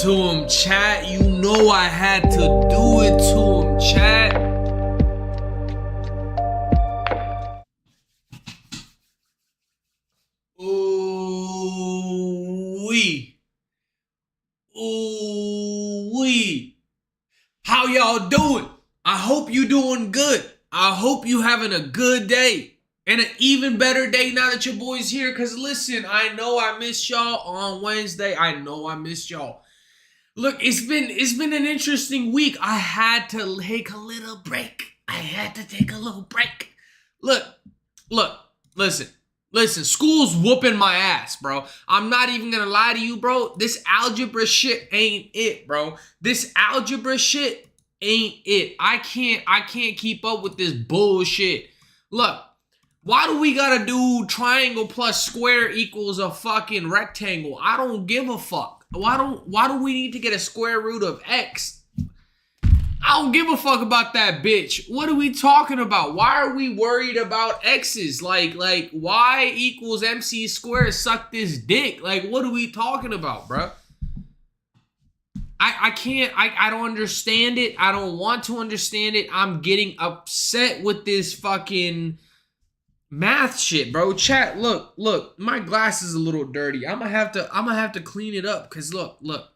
to him, chat. You know I had to do it to him, chat. Ooh-wee. Ooh-wee. How y'all doing? I hope you doing good. I hope you having a good day. And an even better day now that your boy's here. Because listen, I know I missed y'all on Wednesday. I know I missed y'all. Look, it's been an interesting week. I had to take a little break. Look, listen. School's whooping my ass, bro. I'm not even gonna lie to you, bro. This algebra shit ain't it, bro. This algebra shit ain't it. I can't keep up with this bullshit. Look. Why do we gotta do triangle plus square equals a fucking rectangle? I don't give a fuck. Why do we need to get a square root of x? I don't give a fuck about that bitch. What are we talking about? Why are we worried about x's? Like y equals mc squared, suck this dick. Like, what are we talking about, bro? I don't understand it. I don't want to understand it. I'm getting upset with this fucking math shit, bro. Chat, look, my glass is a little dirty. I'm gonna have to clean it up, cause look.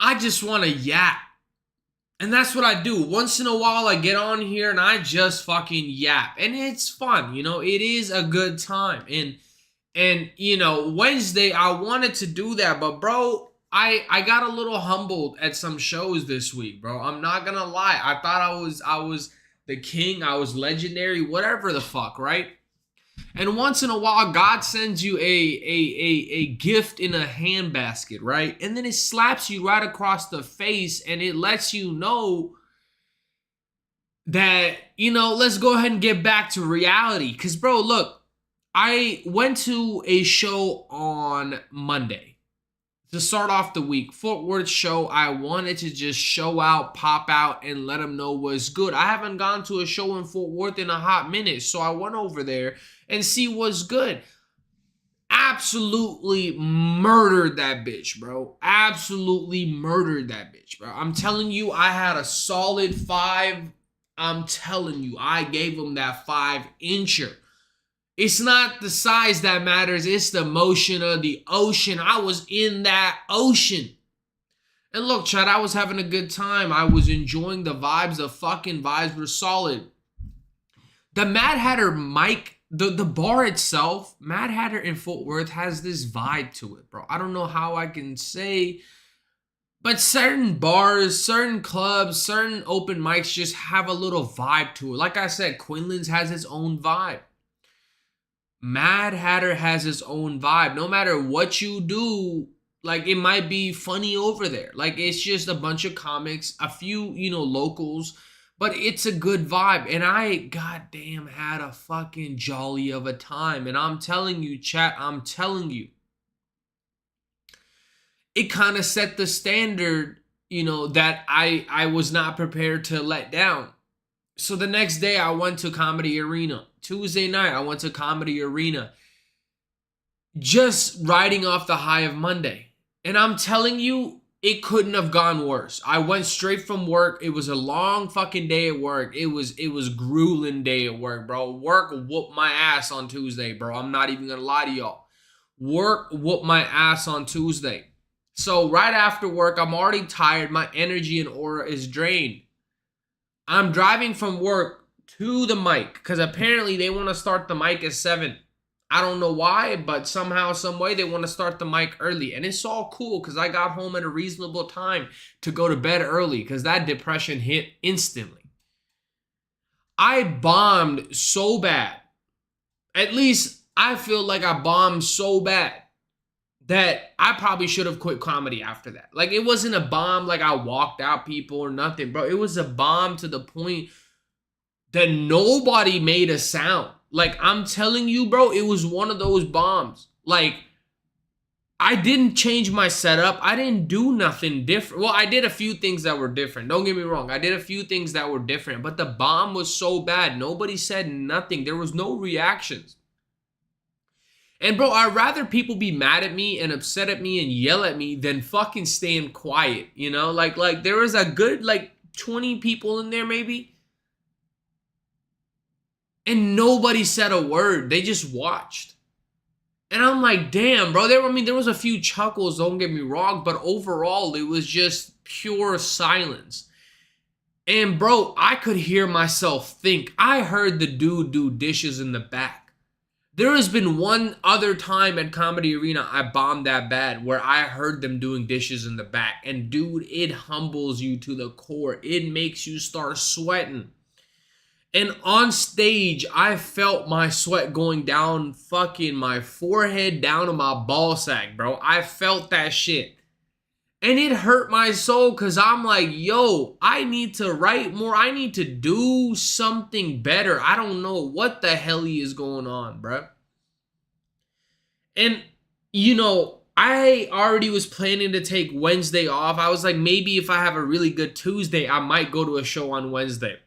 I just want to yap. And that's what I do. Once in a while I get on here and I just fucking yap. And it's fun, you know, it is a good time. And you know, Wednesday I wanted to do that, but bro, I got a little humbled at some shows this week, bro. I'm not gonna lie. I thought I was the king, I was legendary, whatever the fuck, right? And once in a while, God sends you a gift in a handbasket, right? And then it slaps you right across the face and it lets you know that, you know, let's go ahead and get back to reality. Because, bro, look, I went to a show on Monday. To start off the week, Fort Worth show, I wanted to just show out, pop out, and let them know what's good. I haven't gone to a show in Fort Worth in a hot minute, so I went over there and see what's good. Absolutely murdered that bitch, bro. Absolutely murdered that bitch, bro. I'm telling you, I had a solid 5. I'm telling you, I gave them that 5-incher. It's not the size that matters. It's the motion of the ocean. I was in that ocean. And look, Chad, I was having a good time. I was enjoying the vibes. The fucking vibes were solid. The Mad Hatter mic, the bar itself, Mad Hatter in Fort Worth has this vibe to it, bro. I don't know how I can say, but certain bars, certain clubs, certain open mics just have a little vibe to it. Like I said, Quinlan's has its own vibe. Mad Hatter has its own vibe. No matter what you do, like, it might be funny over there. Like, it's just a bunch of comics, a few, you know, locals, but it's a good vibe. And I, goddamn, had a fucking jolly of a time. And I'm telling you, chat, I'm telling you, it kind of set the standard, you know, that I was not prepared to let down. So the next day I went to Comedy Arena. Tuesday night I went to Comedy Arena. Just riding off the high of Monday. And I'm telling you, it couldn't have gone worse. I went straight from work. It was a long fucking day at work. It was grueling day at work, bro. Work whooped my ass on Tuesday, bro. I'm not even gonna lie to y'all. Work whooped my ass on Tuesday. So right after work, I'm already tired. My energy and aura is drained. I'm driving from work to the mic because apparently they want to start the mic at 7. I don't know why, but somehow, some way they want to start the mic early. And it's all cool because I got home at a reasonable time to go to bed early because that depression hit instantly. I bombed so bad. At least I feel like I bombed so bad that I probably should have quit comedy after that. Like, it wasn't a bomb like I walked out people or nothing, bro. It was a bomb to the point that nobody made a sound. Like, I'm telling you, bro, it was one of those bombs. Like, I didn't change my setup. I didn't do nothing different. Well, I did a few things that were different. Don't get me wrong. I did a few things that were different. But the bomb was so bad. Nobody said nothing. There was no reactions. And bro, I'd rather people be mad at me and upset at me and yell at me than fucking staying quiet, you know? Like there was a good like 20 people in there maybe. And nobody said a word. They just watched. And I'm like, damn, bro. There was a few chuckles, don't get me wrong, but overall it was just pure silence. And bro, I could hear myself think. I heard the dude do dishes in the back. There has been one other time at Comedy Arena I bombed that bad where I heard them doing dishes in the back. And dude, it humbles you to the core. It makes you start sweating. And on stage, I felt my sweat going down fucking my forehead down to my ball sack, bro. I felt that shit. And it hurt my soul because I'm like, yo, I need to write more. I need to do something better. I don't know what the hell is going on, bro. And, you know, I already was planning to take Wednesday off. I was like, maybe if I have a really good Tuesday, I might go to a show on Wednesday.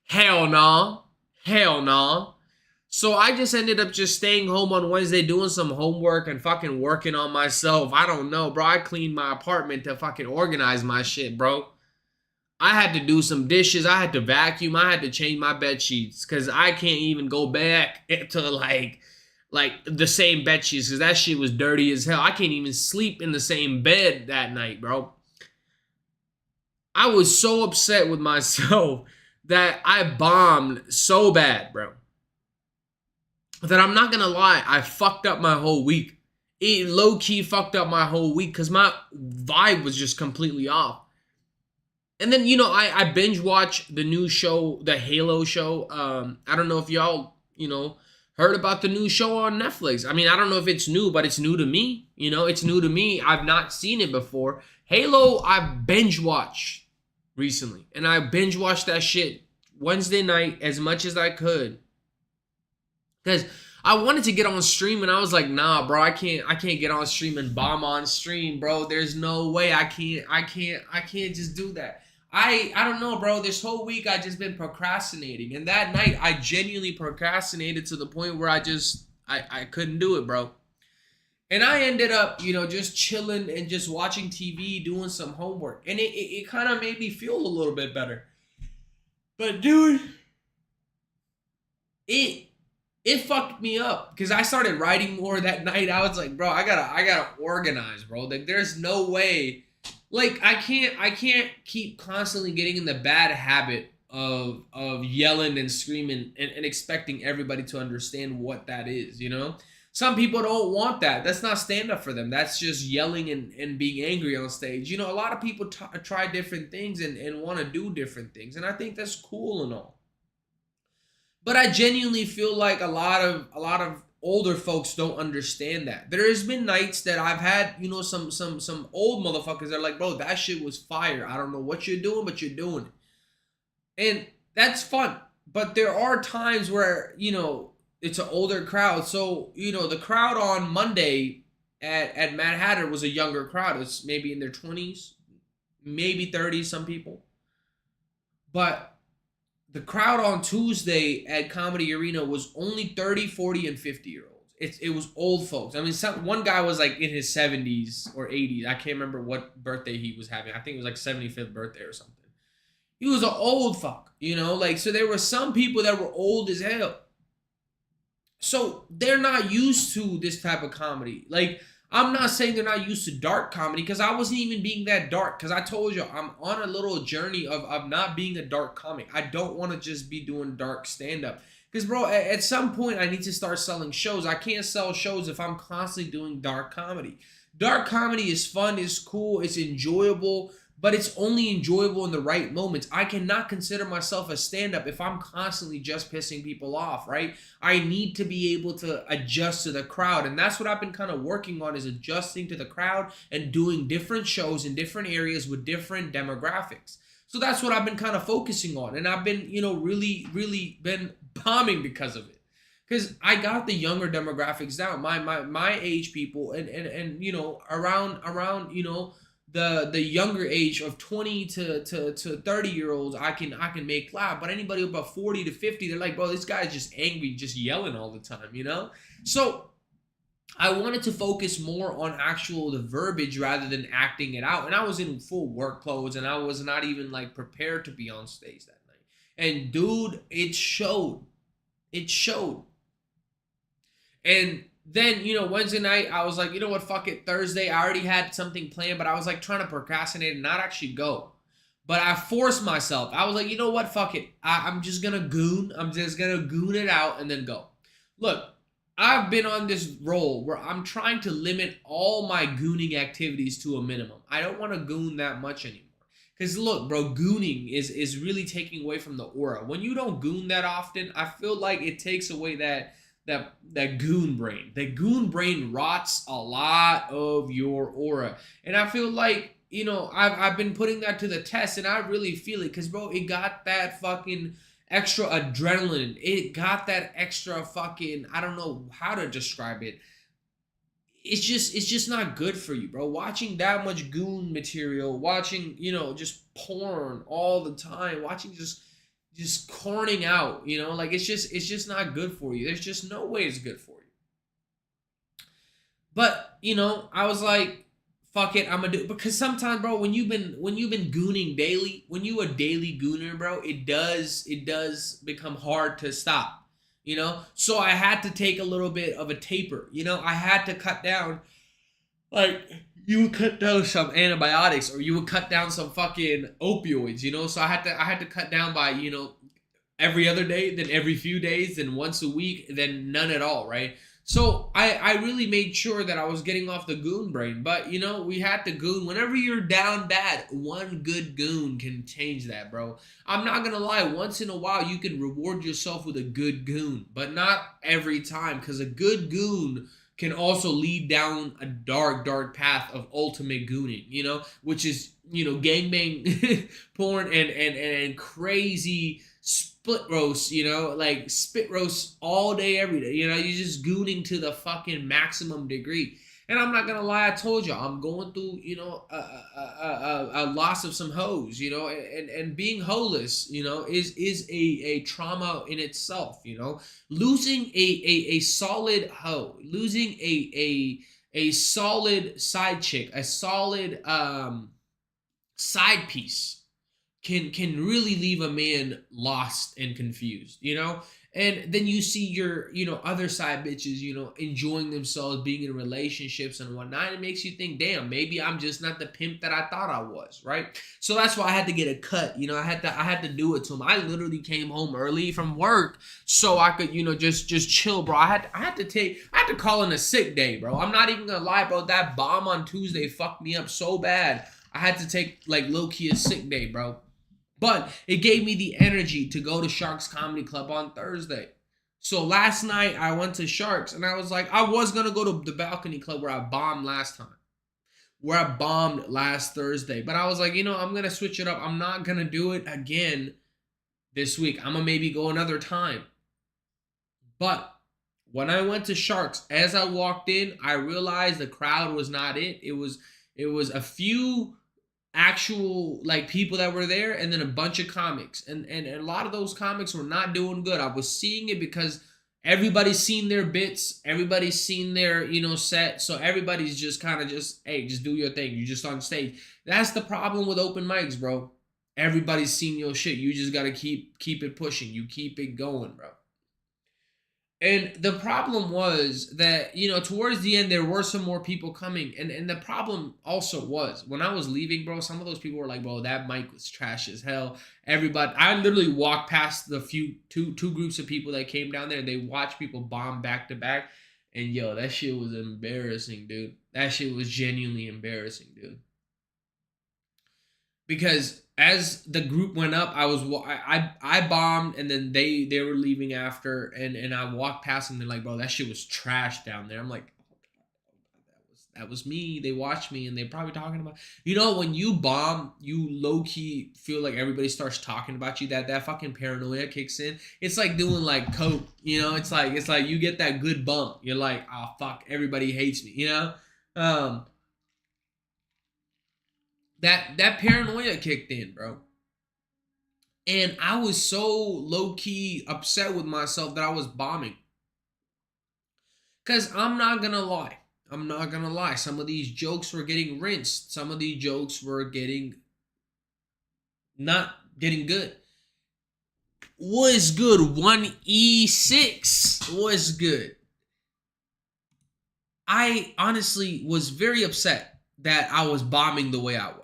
Hell no. Hell no. So I just ended up just staying home on Wednesday, doing some homework and fucking working on myself. I don't know, bro. I cleaned my apartment to fucking organize my shit, bro. I had to do some dishes. I had to vacuum. I had to change my bed sheets because I can't even go back to like the same bed sheets because that shit was dirty as hell. I can't even sleep in the same bed that night, bro. I was so upset with myself that I bombed so bad, bro. That I'm not gonna lie, I fucked up my whole week. It low-key fucked up my whole week because my vibe was just completely off. And then, you know, I binge watched the new show, the Halo show. I don't know if y'all, you know, heard about the new show on Netflix. I mean, I don't know if it's new, but it's new to me. You know, it's new to me. I've not seen it before. Halo, I binge watched recently. And I binge watched that shit Wednesday night as much as I could. Because I wanted to get on stream and I was like, nah, bro, I can't get on stream and bomb on stream, bro. There's no way. I can't just do that. I don't know, bro. This whole week I just been procrastinating. And that night I genuinely procrastinated to the point where I couldn't do it, bro. And I ended up, you know, just chilling and just watching TV, doing some homework. And it kind of made me feel a little bit better. But dude, it fucked me up because I started writing more that night. I was like, bro, I gotta organize, bro. Like, there's no way. Like, I can't keep constantly getting in the bad habit of yelling and screaming and expecting everybody to understand what that is, you know? Some people don't want that. That's not stand-up for them. That's just yelling and being angry on stage. You know, a lot of people try different things and want to do different things. And I think that's cool and all. But I genuinely feel like a lot of older folks don't understand that. There has been nights that I've had, you know, some old motherfuckers that are like, bro, that shit was fire. I don't know what you're doing, but you're doing it. And that's fun. But there are times where, you know, it's an older crowd. So, you know, the crowd on Monday at Mad Hatter was a younger crowd. It's maybe in their 20s, maybe 30s, some people. But the crowd on Tuesday at Comedy Arena was only 30, 40, and 50-year-olds. It was old folks. I mean, one guy was like in his 70s or 80s. I can't remember what birthday he was having. I think it was like 75th birthday or something. He was an old fuck, you know? Like, so there were some people that were old as hell. So they're not used to this type of comedy. Like, I'm not saying they're not used to dark comedy because I wasn't even being that dark because I told you I'm on a little journey of not being a dark comic. I don't want to just be doing dark stand-up because, bro, at some point I need to start selling shows. I can't sell shows if I'm constantly doing dark comedy. Dark comedy is fun, it's cool, it's enjoyable, but it's only enjoyable in the right moments. I cannot consider myself a stand-up if I'm constantly just pissing people off, right? I need to be able to adjust to the crowd, and that's what I've been kind of working on, is adjusting to the crowd and doing different shows in different areas with different demographics. So that's what I've been kind of focusing on, and I've been, you know, really been bombing because of it. Because I got the younger demographics down, my age people, and you know, around, you know, the younger age of 20 to 30-year-olds I can make laugh, but anybody about 40 to 50, they're like, bro, this guy's just angry, just yelling all the time, you know? So I wanted to focus more on actual the verbiage rather than acting it out. And I was in full work clothes and I was not even like prepared to be on stage that night. And dude, it showed. It showed. And then, Wednesday night, I was like, you know what, fuck it. Thursday, I already had something planned, but I was like trying to procrastinate and not actually go. But I forced myself. I was like, you know what, fuck it. I'm just going to goon. I'm just going to goon it out and then go. Look, I've been on this roll where I'm trying to limit all my gooning activities to a minimum. I don't want to goon that much anymore. Because look, bro, gooning is really taking away from the aura. When you don't goon that often, I feel like it takes away that goon brain. The goon brain rots a lot of your aura. And I feel like, I've been putting that to the test and I really feel it. Because, bro, it got that fucking extra adrenaline. It got that extra fucking, I don't know how to describe it. It's just not good for you, bro. Watching that much goon material, watching, just porn all the time, watching just corning out, like it's just not good for you. There's just no way it's good for you. But, I was like, fuck it, I'm gonna do it. Because sometimes, bro, when you've been gooning daily, when you a daily gooner, bro, it does become hard to stop. So I had to take a little bit of a taper. I had to cut down, like, you would cut down some antibiotics or you would cut down some fucking opioids, so I had to cut down by, every other day, then every few days, then once a week, then none at all, right? So I really made sure that I was getting off the goon brain. But, we had to goon. Whenever you're down bad, one good goon can change that, bro. I'm not going to lie. Once in a while, you can reward yourself with a good goon. But not every time. Because a good goon can also lead down a dark, dark path of ultimate gooning, which is, gangbang porn and crazy split roast, like spit roast all day, every day. You're just gooning to the fucking maximum degree. And I'm not gonna lie, I told you I'm going through, a loss of some hoes, and being holeless, is a trauma in itself. Losing a solid hoe, losing a solid side chick, a solid side piece can really leave a man lost and confused, And then you see your, other side bitches, enjoying themselves, being in relationships and whatnot. It makes you think, damn, maybe I'm just not the pimp that I thought I was, right? So that's why I had to get a cut. I had to do it to him. I literally came home early from work so I could, just chill, bro. I had to call in a sick day, bro. I'm not even gonna lie, bro. That bomb on Tuesday fucked me up so bad. I had to take like low-key a sick day, bro. But it gave me the energy to go to Sharks Comedy Club on Thursday. So last night I went to Sharks and I was like, I was going to go to the Balcony Club where I bombed last time. Where I bombed last Thursday. But I was like, I'm going to switch it up. I'm not going to do it again this week. I'm going to maybe go another time. But when I went to Sharks, as I walked in, I realized the crowd was not it. It was a few actual like people that were there and then a bunch of comics and a lot of those comics were not doing good. I was seeing it because everybody's seen their bits, everybody's seen their set, so everybody's just kind of hey, just do your thing, you just on stage. That's the problem with open mics, bro. Everybody's seen your shit. You just gotta keep it pushing. You keep it going, bro. And the problem was that, towards the end, there were some more people coming. And the problem also was, when I was leaving, bro, some of those people were like, bro, that mic was trash as hell. Everybody, I literally walked past the two groups of people that came down there. And they watched people bomb back to back. And, yo, that shit was embarrassing, dude. That shit was genuinely embarrassing, dude. Because as the group went up, I bombed, and then they were leaving after, and I walked past them. They're like, bro, that shit was trash down there. I'm like, oh God, that was me. They watched me, and they're probably talking about, when you bomb, you low key feel like everybody starts talking about you. That fucking paranoia kicks in. It's like doing like coke, It's like you get that good bump. You're like, oh fuck, everybody hates me, that paranoia kicked in, bro. And I was so low-key upset with myself that I was bombing. Because I'm not going to lie. I'm not going to lie. Some of these jokes were getting rinsed. Some of these jokes were not getting good. Was good. 1E6 was good. I honestly was very upset that I was bombing the way I was.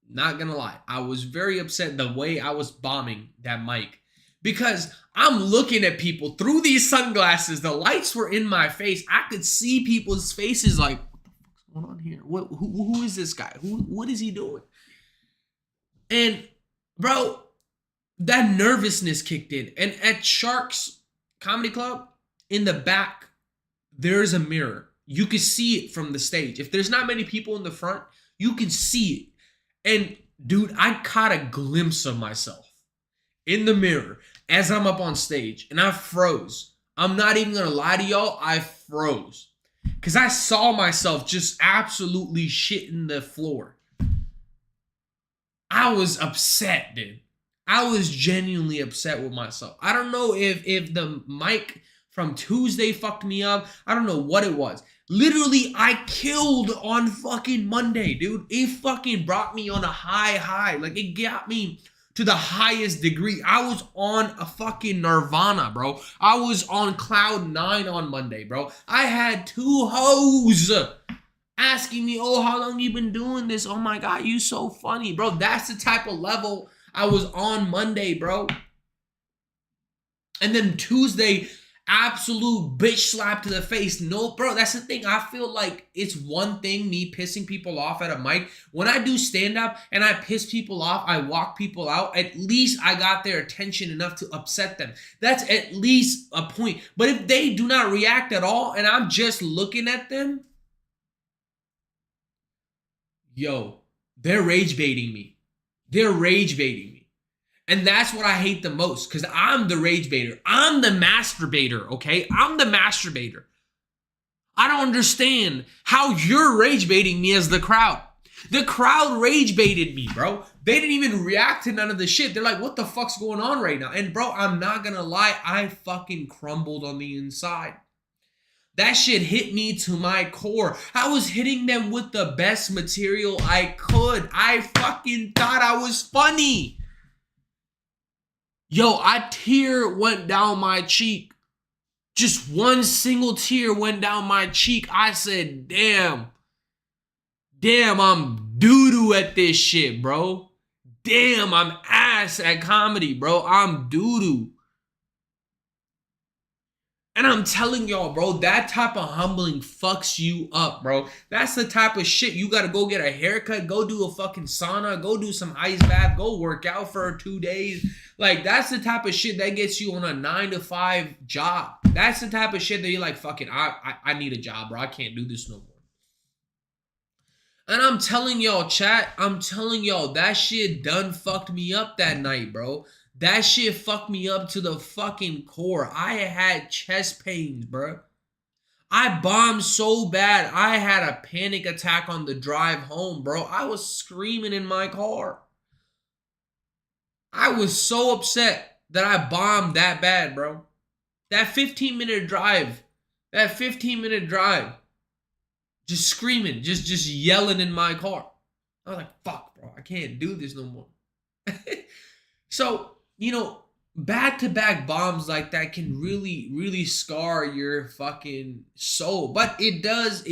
Not gonna lie. I was very upset the way I was bombing that mic. Because I'm looking at people through these sunglasses. The lights were in my face. I could see people's faces like, what the fuck's going on here? Who is this guy? What is he doing? And bro, that nervousness kicked in. And at Shark's Comedy Club, in the back, there's a mirror. You can see it from the stage. If there's not many people in the front, you can see it. And dude, I caught a glimpse of myself in the mirror as I'm up on stage, and I froze. I'm not even gonna lie to y'all, I froze. Because I saw myself just absolutely shitting the floor. I was upset, dude. I was genuinely upset with myself. I don't know if the mic from Tuesday fucked me up. I don't know what it was. Literally, I killed on fucking Monday, dude. It fucking brought me on a high. Like, it got me to the highest degree. I was on a fucking nirvana, bro. I was on cloud 9 on Monday, bro. I had 2 hoes asking me, oh, how long you been doing this? Oh my God, you so funny, bro. That's the type of level I was on Monday, bro. And then Tuesday, absolute bitch slap to the face. No, bro, that's the thing. I feel like it's one thing, me pissing people off at a mic. When I do stand-up and I piss people off, I walk people out, at least I got their attention enough to upset them. That's at least a point. But if they do not react at all and I'm just looking at them, yo, they're rage baiting me. They're rage baiting me. And that's what I hate the most, because I'm the rage baiter. I'm the masturbator, okay? I'm the masturbator. I don't understand how you're rage baiting me as the crowd. The crowd rage baited me, bro. They didn't even react to none of the shit. They're like, what the fuck's going on right now? And bro, I'm not gonna lie, I fucking crumbled on the inside. That shit hit me to my core. I was hitting them with the best material I could. I fucking thought I was funny. Yo, a tear went down my cheek. Just one single tear went down my cheek. I said, damn, I'm doo-doo at this shit, bro. Damn, I'm ass at comedy, bro. I'm doo-doo. And I'm telling y'all, bro, that type of humbling fucks you up, bro. That's the type of shit you gotta go get a haircut, go do a fucking sauna, go do some ice bath, go work out for 2 days. Like, that's the type of shit that gets you on a 9-to-5 job. That's the type of shit that you're like, fuck it, I need a job, bro. I can't do this no more. And I'm telling y'all, chat, I'm telling y'all, that shit done fucked me up that night, bro. That shit fucked me up to the fucking core. I had chest pains, bro. I bombed so bad, I had a panic attack on the drive home, bro. I was screaming in my car. I was so upset that I bombed that bad, bro. That 15-minute drive, just screaming, just yelling in my car. I was like, fuck, bro, I can't do this no more. So, you know, back-to-back bombs like that can really scar your fucking soul. But it does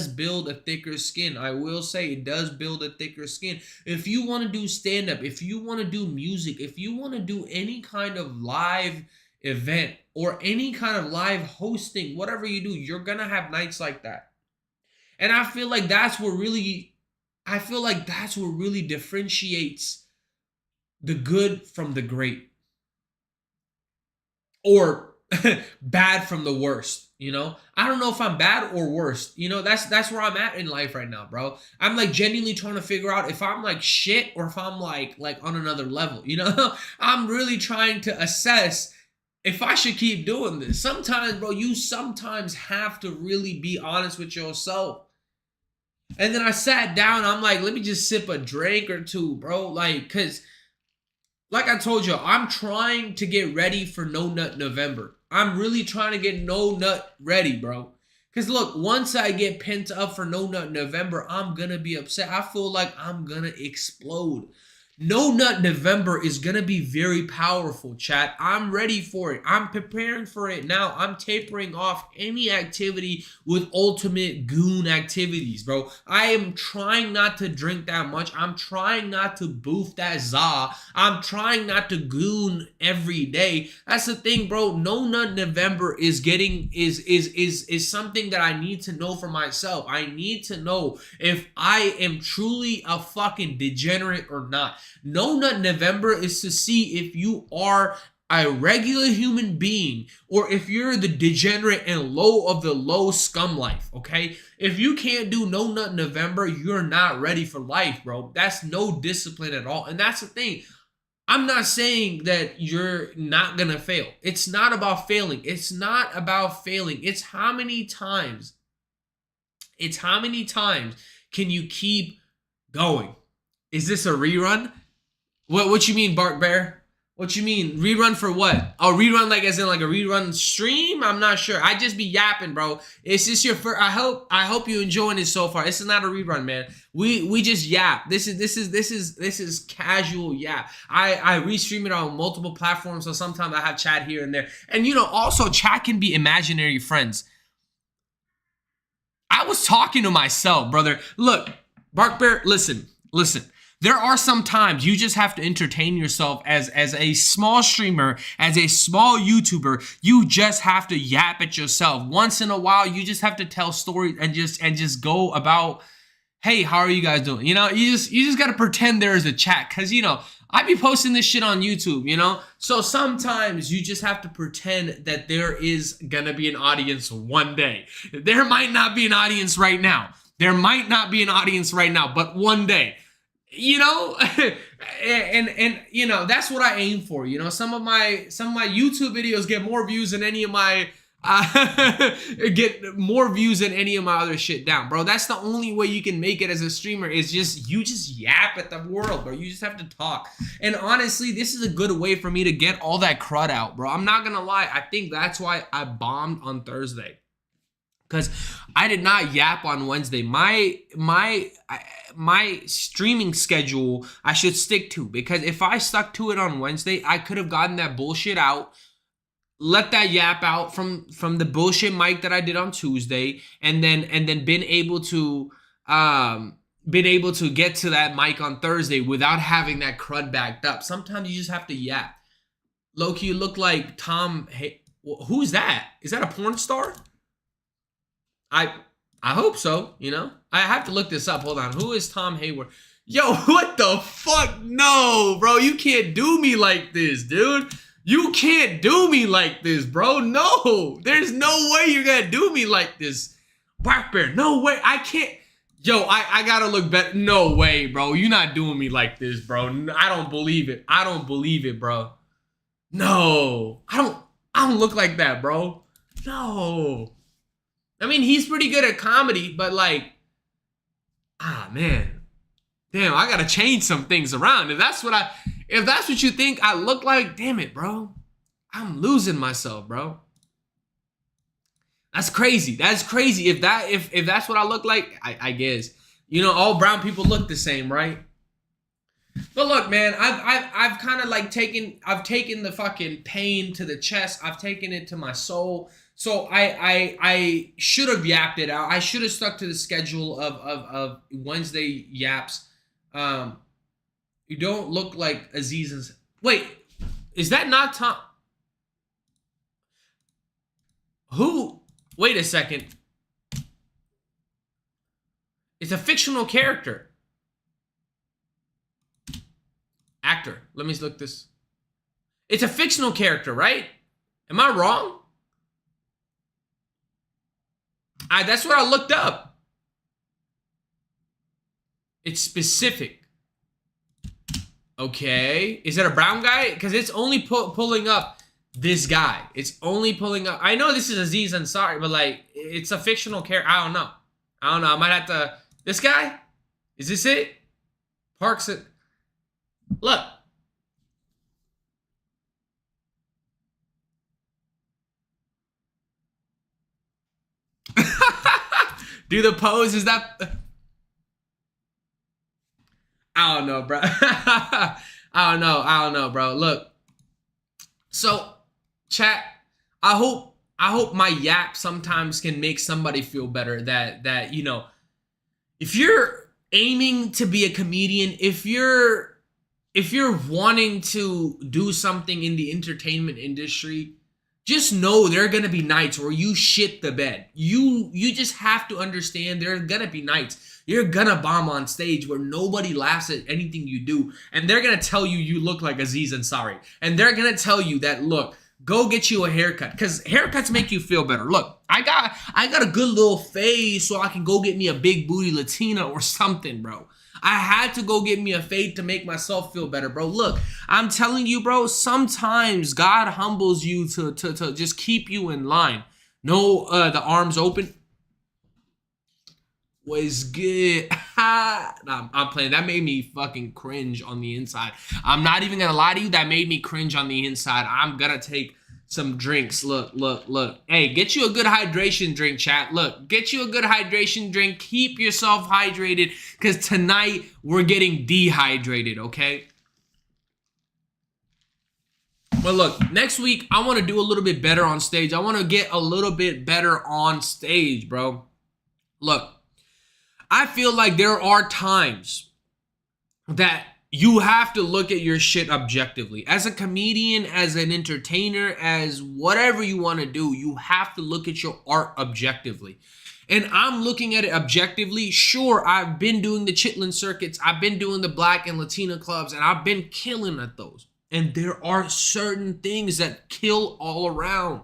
build a thicker skin. I will say it does build a thicker skin. If you want to do stand-up, if you want to do music, if you want to do any kind of live event or any kind of live hosting, whatever you do, you're going to have nights like that. And I feel like that's what really differentiates the good from the great, or bad from the worst. You know, I don't know if I'm bad or worst. You know, that's where I'm at in life right now, bro. I'm like genuinely trying to figure out if I'm like shit or if I'm like on another level. You know, I'm really trying to assess if I should keep doing this. Sometimes, bro, you sometimes have to really be honest with yourself. And then I sat down. I'm like, let me just sip a drink or two, bro. Like, cause like I told you, I'm trying to get ready for No Nut November. I'm really trying to get No Nut ready, bro. Because look, once I get pent up for No Nut November, I'm going to be upset. I feel like I'm going to explode. No Nut November is going to be very powerful, chat. I'm ready for it. I'm preparing for it now. I'm tapering off any activity with ultimate goon activities, bro. I am trying not to drink that much. I'm trying not to boof that za. I'm trying not to goon every day. That's the thing, bro. No Nut November is something that I need to know for myself. I need to know if I am truly a fucking degenerate or not. No Nut November is to see if you are a regular human being or if you're the degenerate and low of the low scum life, okay? If you can't do No Nut November, you're not ready for life, bro. That's no discipline at all. And that's the thing. I'm not saying that you're not gonna fail. It's not about failing. It's not about failing. It's how many times can you keep going? Is this a rerun? What you mean, Bark Bear? What you mean? Rerun for what? Oh, rerun like as in like a rerun stream? I'm not sure. I just be yapping, bro. It's just your first. I hope you enjoying it so far. This is not a rerun, man. We just yap. This is casual yap. I restream it on multiple platforms, so sometimes I have chat here and there. And you know, also chat can be imaginary friends. I was talking to myself, brother. Look, Bark Bear, listen. There are some times you just have to entertain yourself as a small streamer, as a small YouTuber. You just have to yap at yourself. Once in a while, you just have to tell stories and just go about, hey, how are you guys doing? You know, you just got to pretend there is a chat, because, you know, I be posting this shit on YouTube, you know? So sometimes you just have to pretend that there is gonna be an audience one day. There might not be an audience right now. But one day. You know, and you know, that's what I aim for. You know, some of my YouTube videos get more views than any of my other shit down, bro. That's the only way you can make it as a streamer, is you just yap at the world, bro. You just have to talk. And honestly, this is a good way for me to get all that crud out, bro. I'm not gonna lie. I think that's why I bombed on Thursday, because I did not yap on Wednesday. My streaming schedule I should stick to, because if I stuck to it on Wednesday, I could have gotten that bullshit out, let that yap out from the bullshit mic that I did on Tuesday, and then been able to get to that mic on Thursday without having that crud backed up. Sometimes you just have to yap. Loki, you look like Tom. Hey, who's that? Is that a porn star? I hope so, you know? I have to look this up. Hold on. Who is Tom Hayward? Yo, what the fuck? No, bro. You can't do me like this, dude. You can't do me like this, bro. No. There's no way you're gonna do me like this. Bark Bear, no way. I can't. Yo, I gotta look better. No way, bro. You're not doing me like this, bro. I don't believe it. I don't believe it, bro. No. I don't look like that, bro. No. I mean, he's pretty good at comedy, but like, man, damn, I gotta change some things around. If that's what you think I look like, damn it, bro, I'm losing myself, bro. That's crazy. That's crazy. If that's what I look like, I guess, you know, all brown people look the same, right? But look, man, I've kind of like taken the fucking pain to the chest. I've taken it to my soul. So I should have yapped it out. I should have stuck to the schedule of Wednesday yaps. You don't look like Aziz's. Wait, is that not Tom? Who? Wait a second. It's a fictional character. Actor. Let me look this. It's a fictional character, right? Am I wrong? That's what I looked up. It's specific. Okay. Is that a brown guy? Because it's only pulling up this guy. It's only pulling up. I know this is Aziz Ansari, but like, it's a fictional character. I don't know. I might have to. This guy? Is this it? Parks it. Look. Do the pose. Is that... I don't know, bro. I don't know, bro. Look. So, chat, I hope my yap sometimes can make somebody feel better, that you know, if you're aiming to be a comedian, if you're wanting to do something in the entertainment industry, just know there are going to be nights where you shit the bed. You just have to understand there are going to be nights you're going to bomb on stage where nobody laughs at anything you do. And they're going to tell you look like Aziz Ansari. And they're going to tell you that, look, go get you a haircut. Because haircuts make you feel better. Look, I got a good little face so I can go get me a big booty Latina or something, bro. I had to go get me a fade to make myself feel better, bro. Look, I'm telling you, bro, sometimes God humbles you to just keep you in line. No, the arms open. Was good. Nah, I'm playing. That made me fucking cringe on the inside. I'm not even gonna lie to you. That made me cringe on the inside. I'm gonna take some drinks. Look. Hey, get you a good hydration drink, chat. Look, get you a good hydration drink. Keep yourself hydrated, because tonight we're getting dehydrated, okay? But look, next week, I want to do a little bit better on stage. I want to get a little bit better on stage, bro. Look, I feel like there are times that you have to look at your shit objectively. As a comedian, as an entertainer, as whatever you want to do, you have to look at your art objectively. And I'm looking at it objectively. Sure, I've been doing the Chitlin circuits. I've been doing the Black and Latina clubs, and I've been killing at those. And there are certain things that kill all around.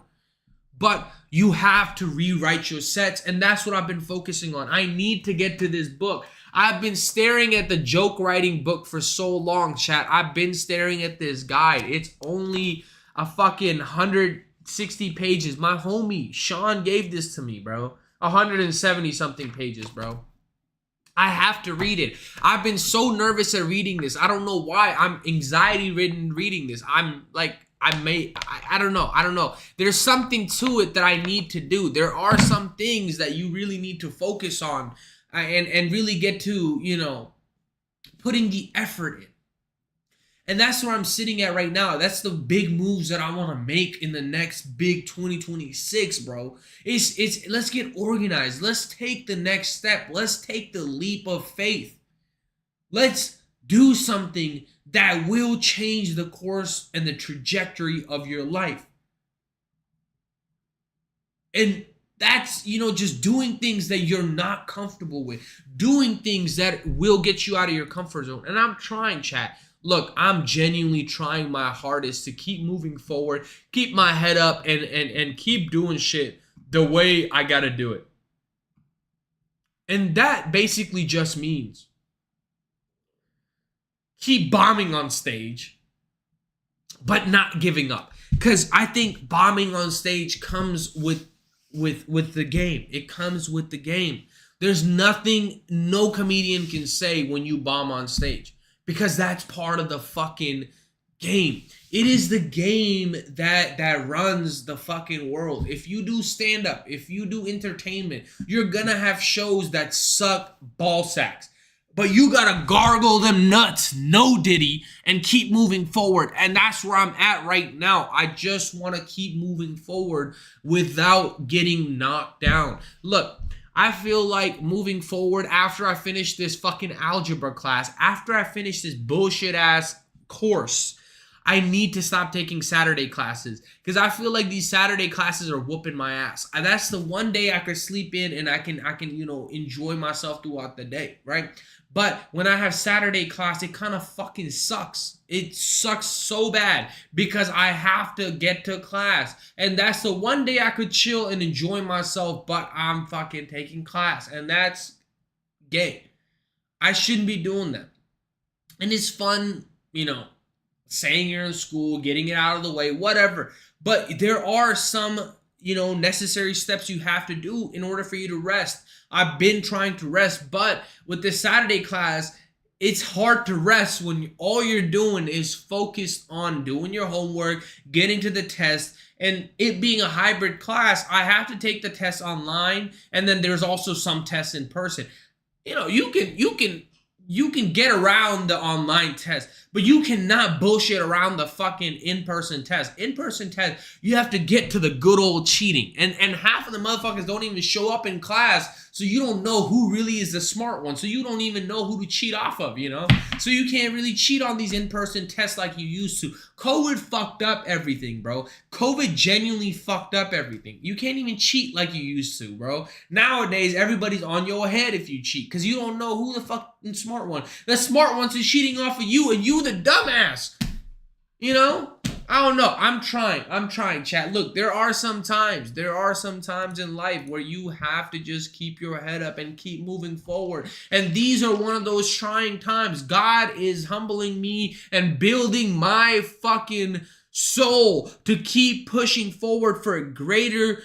But you have to rewrite your sets, and that's what I've been focusing on. I need to get to this book. I've been staring at the joke writing book for so long, chat. I've been staring at this guide. It's only a fucking 160 pages. My homie, Sean, gave this to me, bro. 170 something pages, bro. I have to read it. I've been so nervous at reading this. I don't know why. I'm anxiety ridden reading this. I'm like, I don't know. There's something to it that I need to do. There are some things that you really need to focus on and really get to, you know, putting the effort in. And that's where I'm sitting at right now. That's the big moves that I want to make in the next big 2026, bro. It's let's get organized. Let's take the next step. Let's take the leap of faith. Let's do something that will change the course and the trajectory of your life. And that's, you know, just doing things that you're not comfortable with. Doing things that will get you out of your comfort zone. And I'm trying, chat. Look, I'm genuinely trying my hardest to keep moving forward, keep my head up, and keep doing shit the way I gotta do it. And that basically just means keep bombing on stage, but not giving up. Because I think bombing on stage comes with the game. It comes with the game. There's nothing no comedian can say when you bomb on stage, because that's part of the fucking game. It is the game that runs the fucking world. If you do stand-up, if you do entertainment, you're gonna have shows that suck ball sacks. But you gotta gargle them nuts, no diddy, and keep moving forward. And that's where I'm at right now. I just want to keep moving forward without getting knocked down. Look, I feel like moving forward after I finish this fucking algebra class, after I finish this bullshit ass course, I need to stop taking Saturday classes, because I feel like these Saturday classes are whooping my ass. And that's the one day I could sleep in and I can you know, enjoy myself throughout the day, right? But when I have Saturday class, it kind of fucking sucks. It sucks so bad because I have to get to class. And that's the one day I could chill and enjoy myself, but I'm fucking taking class. And that's gay. I shouldn't be doing that. And it's fun, you know, saying you're in school, getting it out of the way, whatever. But there are some, necessary steps you have to do in order for you to rest. I've been trying to rest, but with this Saturday class, it's hard to rest when all you're doing is focused on doing your homework, getting to the test, and it being a hybrid class. I have to take the test online, and then there's also some tests in person. You can get around the online test, but you cannot bullshit around the fucking in-person test. In-person test, you have to get to the good old cheating. And half of the motherfuckers don't even show up in class, so you don't know who really is the smart one. So you don't even know who to cheat off of, So you can't really cheat on these in-person tests like you used to. COVID fucked up everything, bro. COVID genuinely fucked up everything. You can't even cheat like you used to, bro. Nowadays, everybody's on your head if you cheat, because you don't know who the fucking smart one. The smart one's is cheating off of you, and you the dumbass. I don't know. I'm trying, chat. Look, there are some times in life where you have to just keep your head up and keep moving forward. And these are one of those trying times. God is humbling me and building my fucking soul to keep pushing forward for greater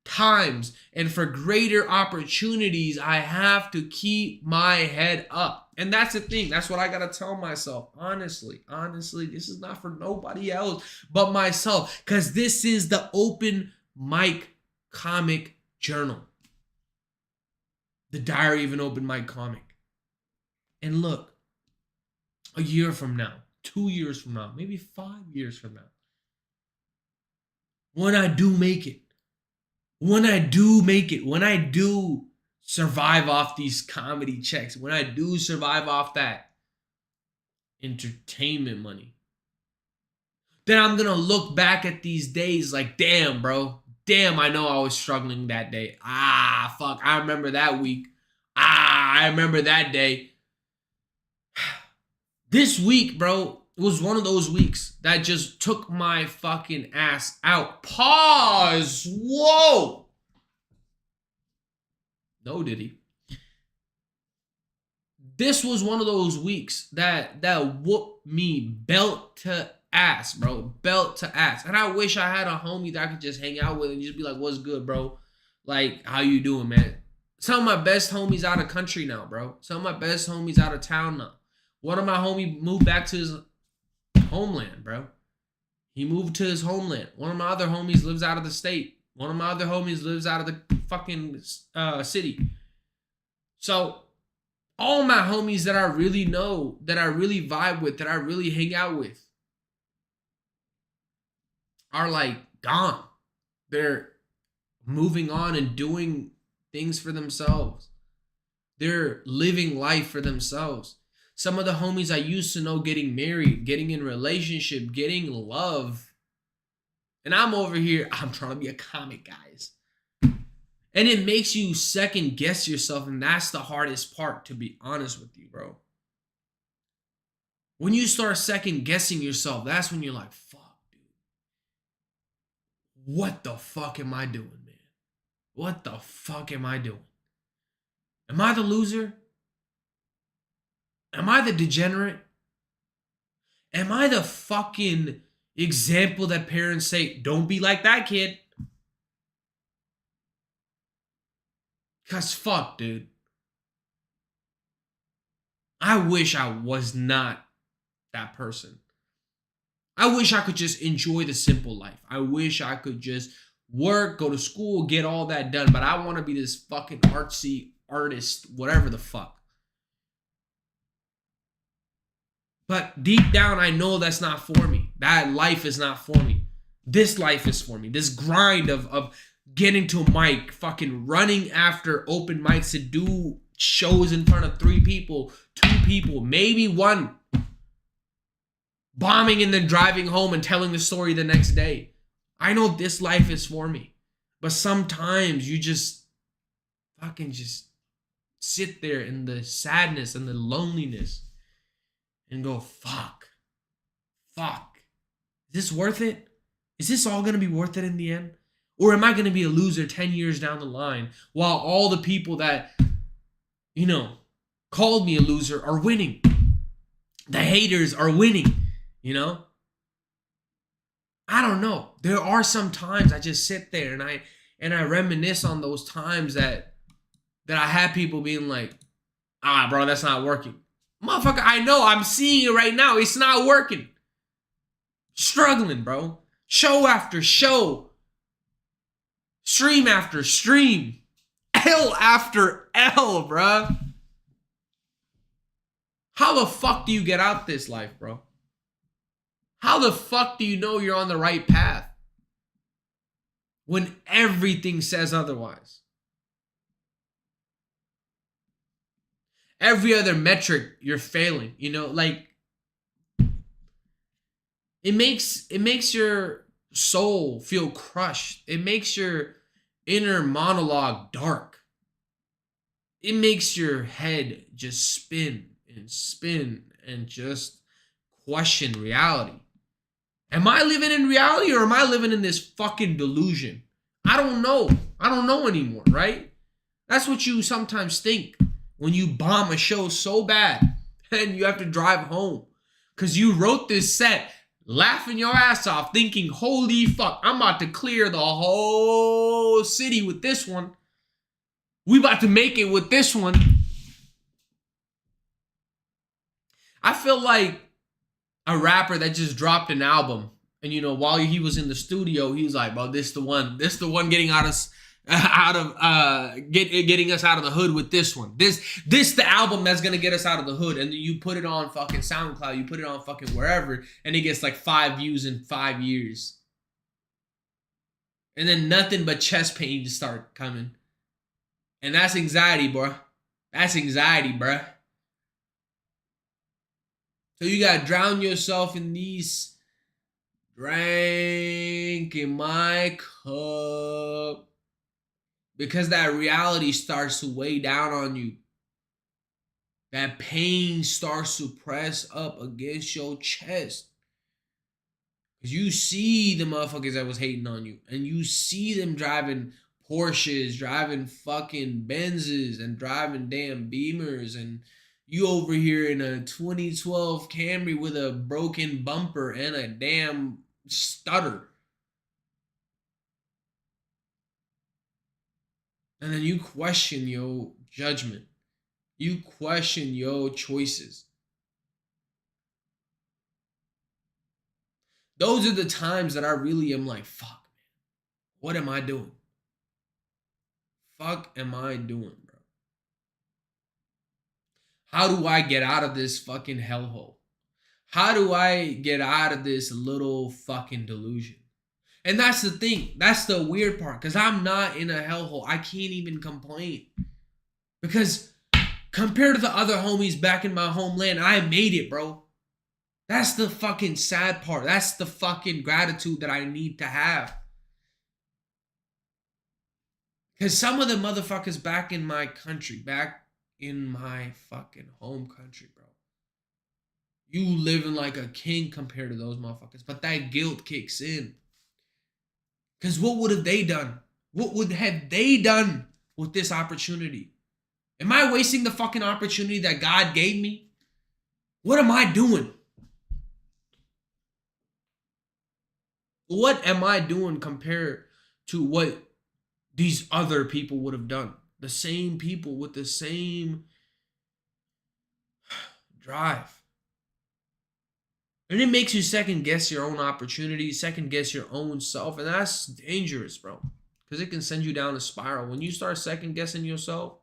times and for greater opportunities. I have to keep my head up. And that's the thing. That's what I got to tell myself. Honestly, this is not for nobody else but myself, because this is the open mic comic journal. The diary of an open mic comic. And look, a year from now, 2 years from now, maybe 5 years from now, when I do make it, when I do survive off these comedy checks, when I do survive off that entertainment money, then I'm going to look back at these days like, damn, bro. Damn, I know I was struggling that day. Fuck, I remember that week. I remember that day. This week, bro, it was one of those weeks that just took my fucking ass out. Pause. Whoa. No, did he? This was one of those weeks that whooped me belt to ass, bro. Belt to ass. And I wish I had a homie that I could just hang out with and just be like, what's good, bro? Like, how you doing, man? Some of my best homies out of country now, bro. Some of my best homies out of town now. One of my homies moved back to his homeland, bro. He moved to his homeland. One of my other homies lives out of the state. One of my other homies lives out of the fucking city. So all my homies that I really know, that I really vibe with, that I really hang out with, are like gone. They're moving on and doing things for themselves. They're living life for themselves. Some of the homies I used to know getting married, getting in a relationship, getting love. And I'm over here, I'm trying to be a comic, guys. And it makes you second guess yourself, and that's the hardest part, to be honest with you, bro. When you start second guessing yourself, that's when you're like, fuck, dude. What the fuck am I doing, man? What the fuck am I doing? Am I the loser? Am I the degenerate? Am I the fucking example that parents say, don't be like that kid? Because fuck, dude. I wish I was not that person. I wish I could just enjoy the simple life. I wish I could just work, go to school, get all that done. But I want to be this fucking artsy artist, whatever the fuck. But deep down, I know that's not for me. That life is not for me. This life is for me. This grind of getting to a mic, fucking running after open mics to do shows in front of 3 people, 2 people, maybe 1. Bombing and then driving home and telling the story the next day. I know this life is for me. But sometimes you just fucking just sit there in the sadness and the loneliness and go, fuck. Is this worth it? Is this all going to be worth it in the end? Or am I going to be a loser 10 years down the line while all the people that, called me a loser are winning? The haters are winning, I don't know. There are some times I just sit there and I reminisce on those times that I had people being like, bro, that's not working. Motherfucker, I know. I'm seeing it right now. It's not working. Struggling, bro. Show after show. Stream after stream. L after L, bro. How the fuck do you get out this life, bro? How the fuck do you know you're on the right path when everything says otherwise? Every other metric, you're failing. You know, like it makes your soul feel crushed. It makes your inner monologue dark. It makes your head just spin and just question reality. Am I living in reality or am I living in this fucking delusion? I don't know. I don't know anymore, right? That's what you sometimes think when you bomb a show so bad and you have to drive home because you wrote this set laughing your ass off thinking, holy fuck, I'm about to clear the whole city with this one. We about to make it with this one. I feel like a rapper that just dropped an album, and you know, while he was in the studio, he was like, "Bro, this the one getting getting us out of the hood with this one. This the album that's gonna get us out of the hood." And then you put it on fucking SoundCloud, you put it on fucking wherever, and it gets like 5 views in 5 years, and then nothing but chest pains start coming, and that's anxiety, bro. That's anxiety, bro. So you gotta drown yourself in these. Drank in my cup. Because that reality starts to weigh down on you. That pain starts to press up against your chest. Because you see the motherfuckers that was hating on you. And you see them driving Porsches, driving fucking Benzes, and driving damn Beamers, and you over here in a 2012 Camry with a broken bumper and a damn stutter. And then you question your judgment. You question your choices. Those are the times that I really am like, fuck, man. What am I doing? Fuck am I doing, bro? How do I get out of this fucking hellhole? How do I get out of this little fucking delusion? And that's the thing. That's the weird part. Because I'm not in a hellhole. I can't even complain. Because compared to the other homies back in my homeland, I made it, bro. That's the fucking sad part. That's the fucking gratitude that I need to have. Because some of the motherfuckers back in my country, back in my fucking home country, bro. You living like a king compared to those motherfuckers. But that guilt kicks in. Because what would have they done? What would have they done with this opportunity? Am I wasting the fucking opportunity that God gave me? What am I doing? What am I doing compared to what these other people would have done? The same people with the same drive. And it makes you second guess your own opportunities, second guess your own self. And that's dangerous, bro. Because it can send you down a spiral. When you start second guessing yourself,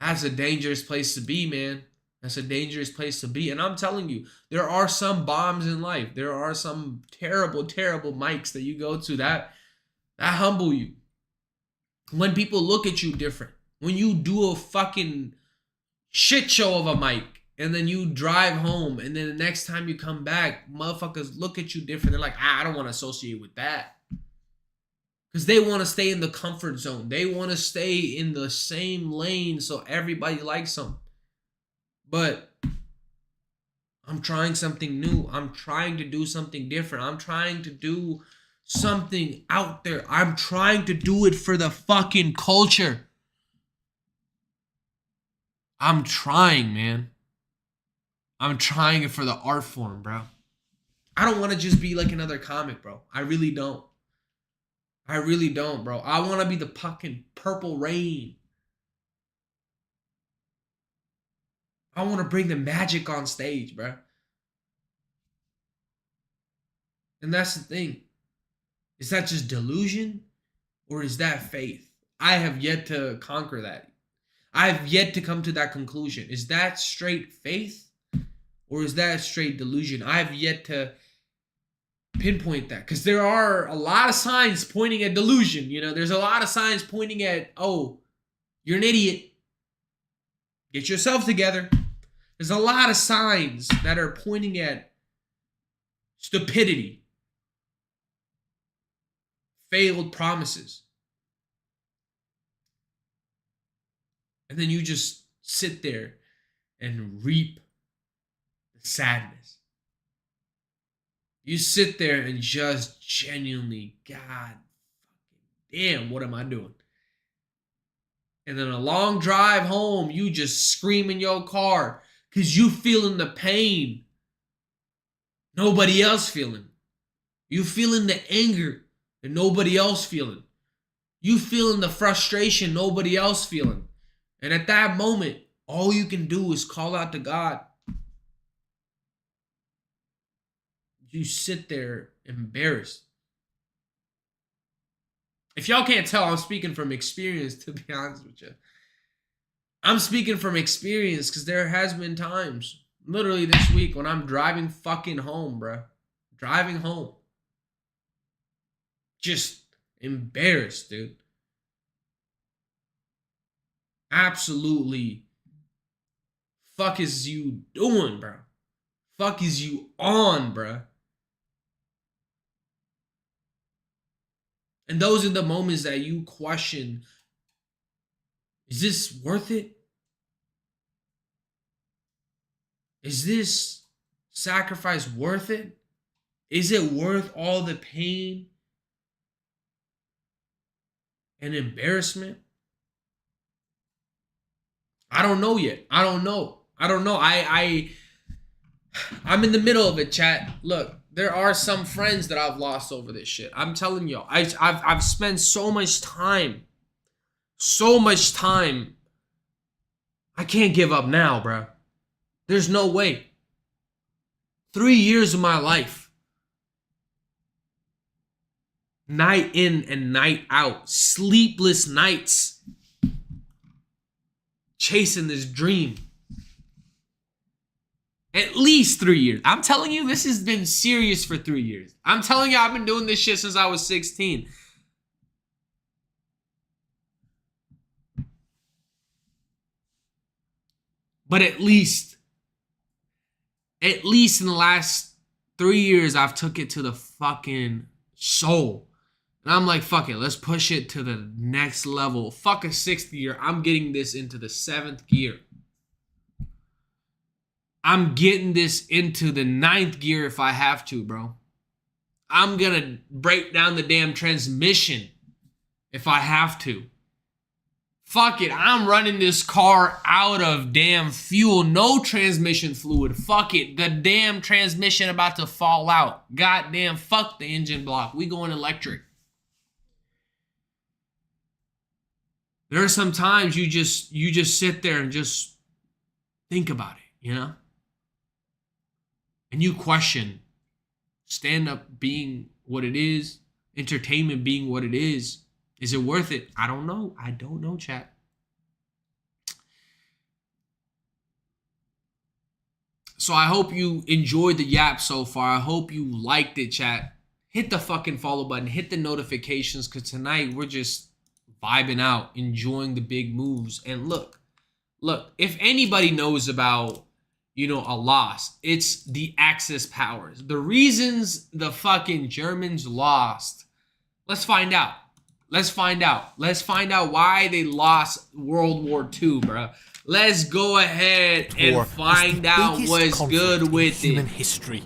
that's a dangerous place to be, man. That's a dangerous place to be. And I'm telling you, there are some bombs in life. There are some terrible, terrible mics that you go to that humble you. When people look at you different. When you do a fucking shit show of a mic. And then you drive home, and then the next time you come back, motherfuckers look at you different. They're like, I don't want to associate with that. Because they want to stay in the comfort zone. They want to stay in the same lane so everybody likes them. But I'm trying something new. I'm trying to do something different. I'm trying to do something out there. I'm trying to do it for the fucking culture. I'm trying, man. I'm trying it for the art form, bro. I don't want to just be like another comic, bro. I really don't. I really don't, bro. I want to be the fucking Purple Rain. I want to bring the magic on stage, bro. And that's the thing. Is that just delusion or is that faith? I have yet to conquer that. I have yet to come to that conclusion. Is that straight faith or is that straight delusion? I have yet to pinpoint that, because there are a lot of signs pointing at delusion. You know, there's a lot of signs pointing at, oh, you're an idiot. Get yourself together. There's a lot of signs that are pointing at stupidity, failed promises. And then you just sit there and reap the sadness. You sit there and just genuinely, God fucking damn, what am I doing? And then a long drive home, you just scream in your car because you feeling the pain nobody else feeling. You feeling the anger that nobody else feeling. You feeling the frustration nobody else feeling. And at that moment, all you can do is call out to God. You sit there embarrassed. If y'all can't tell, I'm speaking from experience, to be honest with you. I'm speaking from experience because there has been times, literally this week, when I'm driving fucking home, bro. Driving home. Just embarrassed, dude. Absolutely. Fuck is you doing, bro? Fuck is you on, bro? And those are the moments that you question, is this worth it? Is this sacrifice worth it? Is it worth all the pain and embarrassment? I don't know yet. I don't know. I'm in the middle of it, chat. Look, there are some friends that I've lost over this shit. I'm telling y'all, I've spent so much time. I can't give up now, bro. There's no way. 3 years of my life. Night in and night out. Sleepless nights. Chasing this dream. At least 3 years. I'm telling you, this has been serious for 3 years. I'm telling you, I've been doing this shit since I was 16. But at least in the last 3 years, I've took it to the fucking soul. And I'm like, fuck it, let's push it to the next level. Fuck a 6th year. I'm getting this into the 7th gear. I'm getting this into the 9th gear if I have to, bro. I'm gonna break down the damn transmission if I have to. Fuck it, I'm running this car out of damn fuel, no transmission fluid. Fuck it, the damn transmission about to fall out. Goddamn, fuck the engine block. We going electric. There are some times you just sit there and just think about it, you know? And you question stand-up being what it is, entertainment being what it is. Is it worth it? I don't know. I don't know, chat. So I hope you enjoyed the yap so far. I hope you liked it, chat. Hit the fucking follow button. Hit the notifications, because tonight we're just vibing out, enjoying the big moves. And look, if anybody knows about, you know, a loss, it's the Axis powers. The reasons the fucking Germans lost. Let's find out. Let's find out why they lost World War II, bro. Let's go ahead and find out what's good with it. Human history.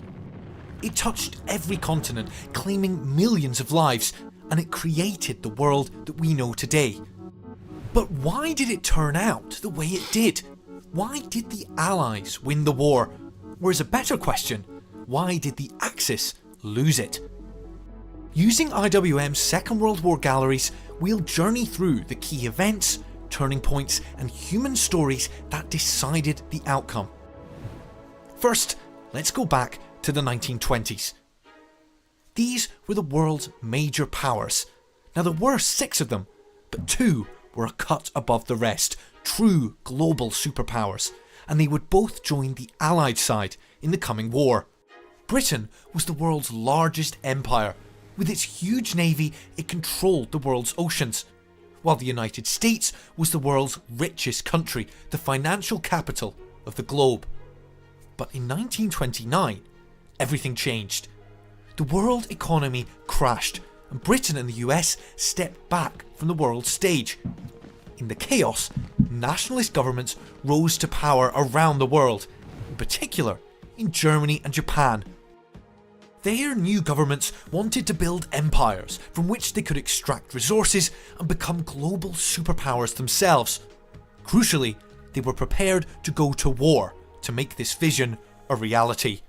It touched every continent, claiming millions of lives, and it created the world that we know today. But why did it turn out the way it did? Why did the Allies win the war? Or is a better question, why did the Axis lose it? Using IWM's Second World War galleries, we'll journey through the key events, turning points and human stories that decided the outcome. First, let's go back to the 1920s. These were the world's major powers. Now there were 6 of them, but 2 were a cut above the rest, true global superpowers, and they would both join the Allied side in the coming war. Britain was the world's largest empire. With its huge navy, it controlled the world's oceans, while the United States was the world's richest country, the financial capital of the globe. But in 1929, everything changed. The world economy crashed, and Britain and the US stepped back from the world stage. In the chaos, nationalist governments rose to power around the world, in particular in Germany and Japan. Their new governments wanted to build empires from which they could extract resources and become global superpowers themselves. Crucially, they were prepared to go to war to make this vision a reality.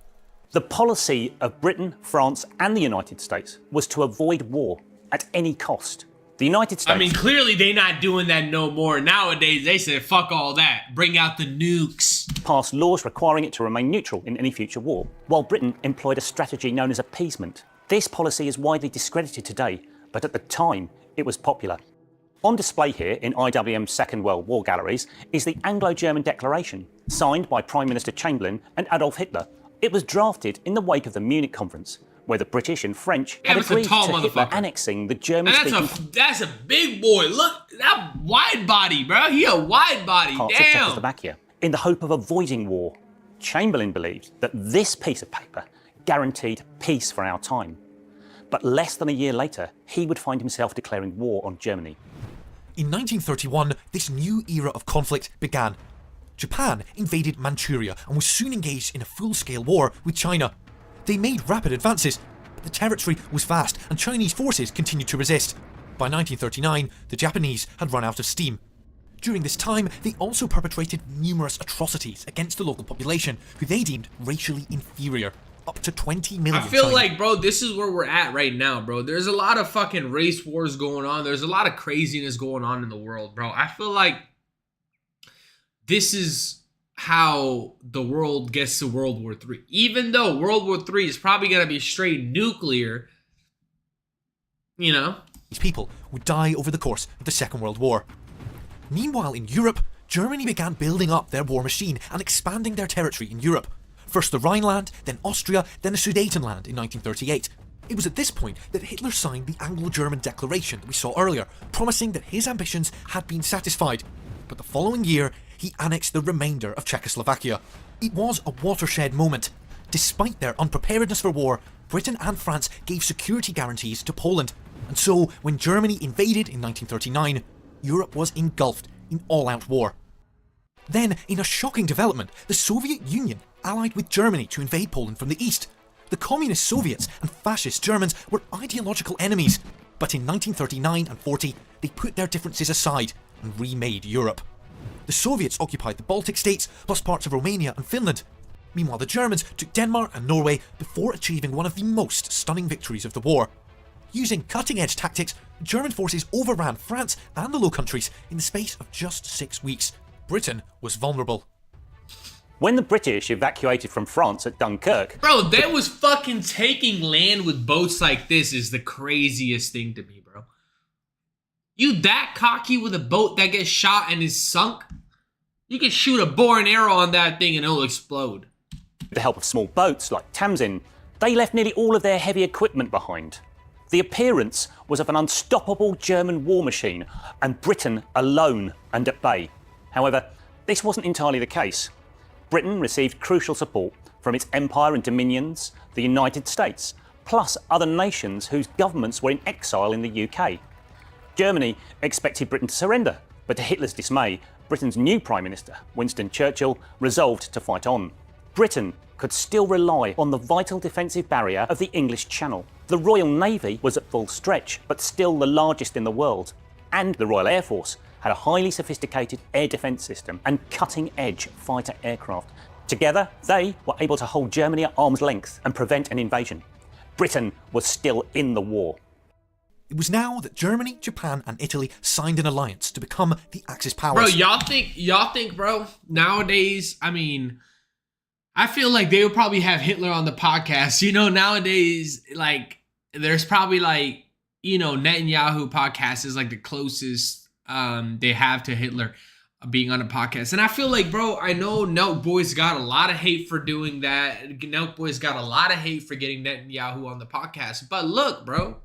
The policy of Britain, France and the United States was to avoid war at any cost. The United States... I mean, clearly they not doing that no more. Nowadays, they say, fuck all that. Bring out the nukes. ...passed laws requiring it to remain neutral in any future war, while Britain employed a strategy known as appeasement. This policy is widely discredited today, but at the time, it was popular. On display here in IWM's Second World War galleries is the Anglo-German Declaration, signed by Prime Minister Chamberlain and Adolf Hitler. It was drafted in the wake of the Munich conference, where the British and French had agreed to Hitler annexing the German-speaking... That's a big boy. Look, that wide body, bro. He a wide body. ...parts of Czechoslovakia, in the hope of avoiding war. Chamberlain believed that this piece of paper guaranteed peace for our time. But less than a year later, he would find himself declaring war on Germany. In 1931, this new era of conflict began. Japan invaded Manchuria and was soon engaged in a full-scale war with China. They made rapid advances, but the territory was vast and Chinese forces continued to resist. By 1939, the Japanese had run out of steam. During this time, they also perpetrated numerous atrocities against the local population, who they deemed racially inferior. Up to 20 million. I feel like, bro, this is where we're at right now, bro. There's a lot of fucking race wars going on. There's a lot of craziness going on in the world, bro. I feel like this is how the world gets to World War III. Even though World War III is probably going to be straight nuclear, you know? These people would die over the course of the Second World War. Meanwhile, in Europe, Germany began building up their war machine and expanding their territory in Europe. First the Rhineland, then Austria, then the Sudetenland in 1938. It was at this point that Hitler signed the Anglo-German Declaration that we saw earlier, promising that his ambitions had been satisfied. But the following year, he annexed the remainder of Czechoslovakia. It was a watershed moment. Despite their unpreparedness for war, Britain and France gave security guarantees to Poland. And so, when Germany invaded in 1939, Europe was engulfed in all-out war. Then, in a shocking development, the Soviet Union allied with Germany to invade Poland from the east. The communist Soviets and fascist Germans were ideological enemies, but in 1939 and 40, they put their differences aside and remade Europe. The Soviets occupied the Baltic states, plus parts of Romania and Finland. Meanwhile, the Germans took Denmark and Norway before achieving one of the most stunning victories of the war. Using cutting-edge tactics, German forces overran France and the Low Countries in the space of just 6 weeks. Britain was vulnerable. When the British evacuated from France at Dunkirk... Bro, that was fucking taking land with boats like this is the craziest thing to me, bro. You that cocky with a boat that gets shot and is sunk? You can shoot a bow and arrow on that thing and it'll explode. With the help of small boats like Tamsin, they left nearly all of their heavy equipment behind. The appearance was of an unstoppable German war machine and Britain alone and at bay. However, this wasn't entirely the case. Britain received crucial support from its empire and dominions, the United States, plus other nations whose governments were in exile in the UK. Germany expected Britain to surrender, but to Hitler's dismay, Britain's new Prime Minister, Winston Churchill, resolved to fight on. Britain could still rely on the vital defensive barrier of the English Channel. The Royal Navy was at full stretch, but still the largest in the world. And the Royal Air Force had a highly sophisticated air defence system and cutting-edge fighter aircraft. Together, they were able to hold Germany at arm's length and prevent an invasion. Britain was still in the war. It was now that Germany, Japan and Italy signed an alliance to become the Axis powers. Bro, y'all think, bro, nowadays, I mean, I feel like they would probably have Hitler on the podcast. You know, nowadays, like, there's probably like, you know, Netanyahu podcast is like the closest they have to Hitler being on a podcast. And I feel like, bro, I know Nelk Boys got a lot of hate for doing that. Nelk Boys got a lot of hate for getting Netanyahu on the podcast. But look, bro,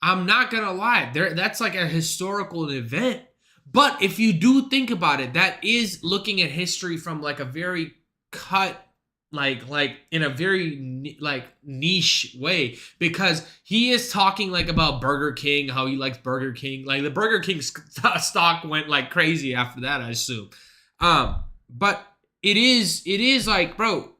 I'm not gonna lie, that's like a historical event. But if you do think about it, that is looking at history from like a very cut, like in a very like niche way, because he is talking like about Burger King, how he likes Burger King. Like the Burger King stock went like crazy after that, I assume. But it is like, bro,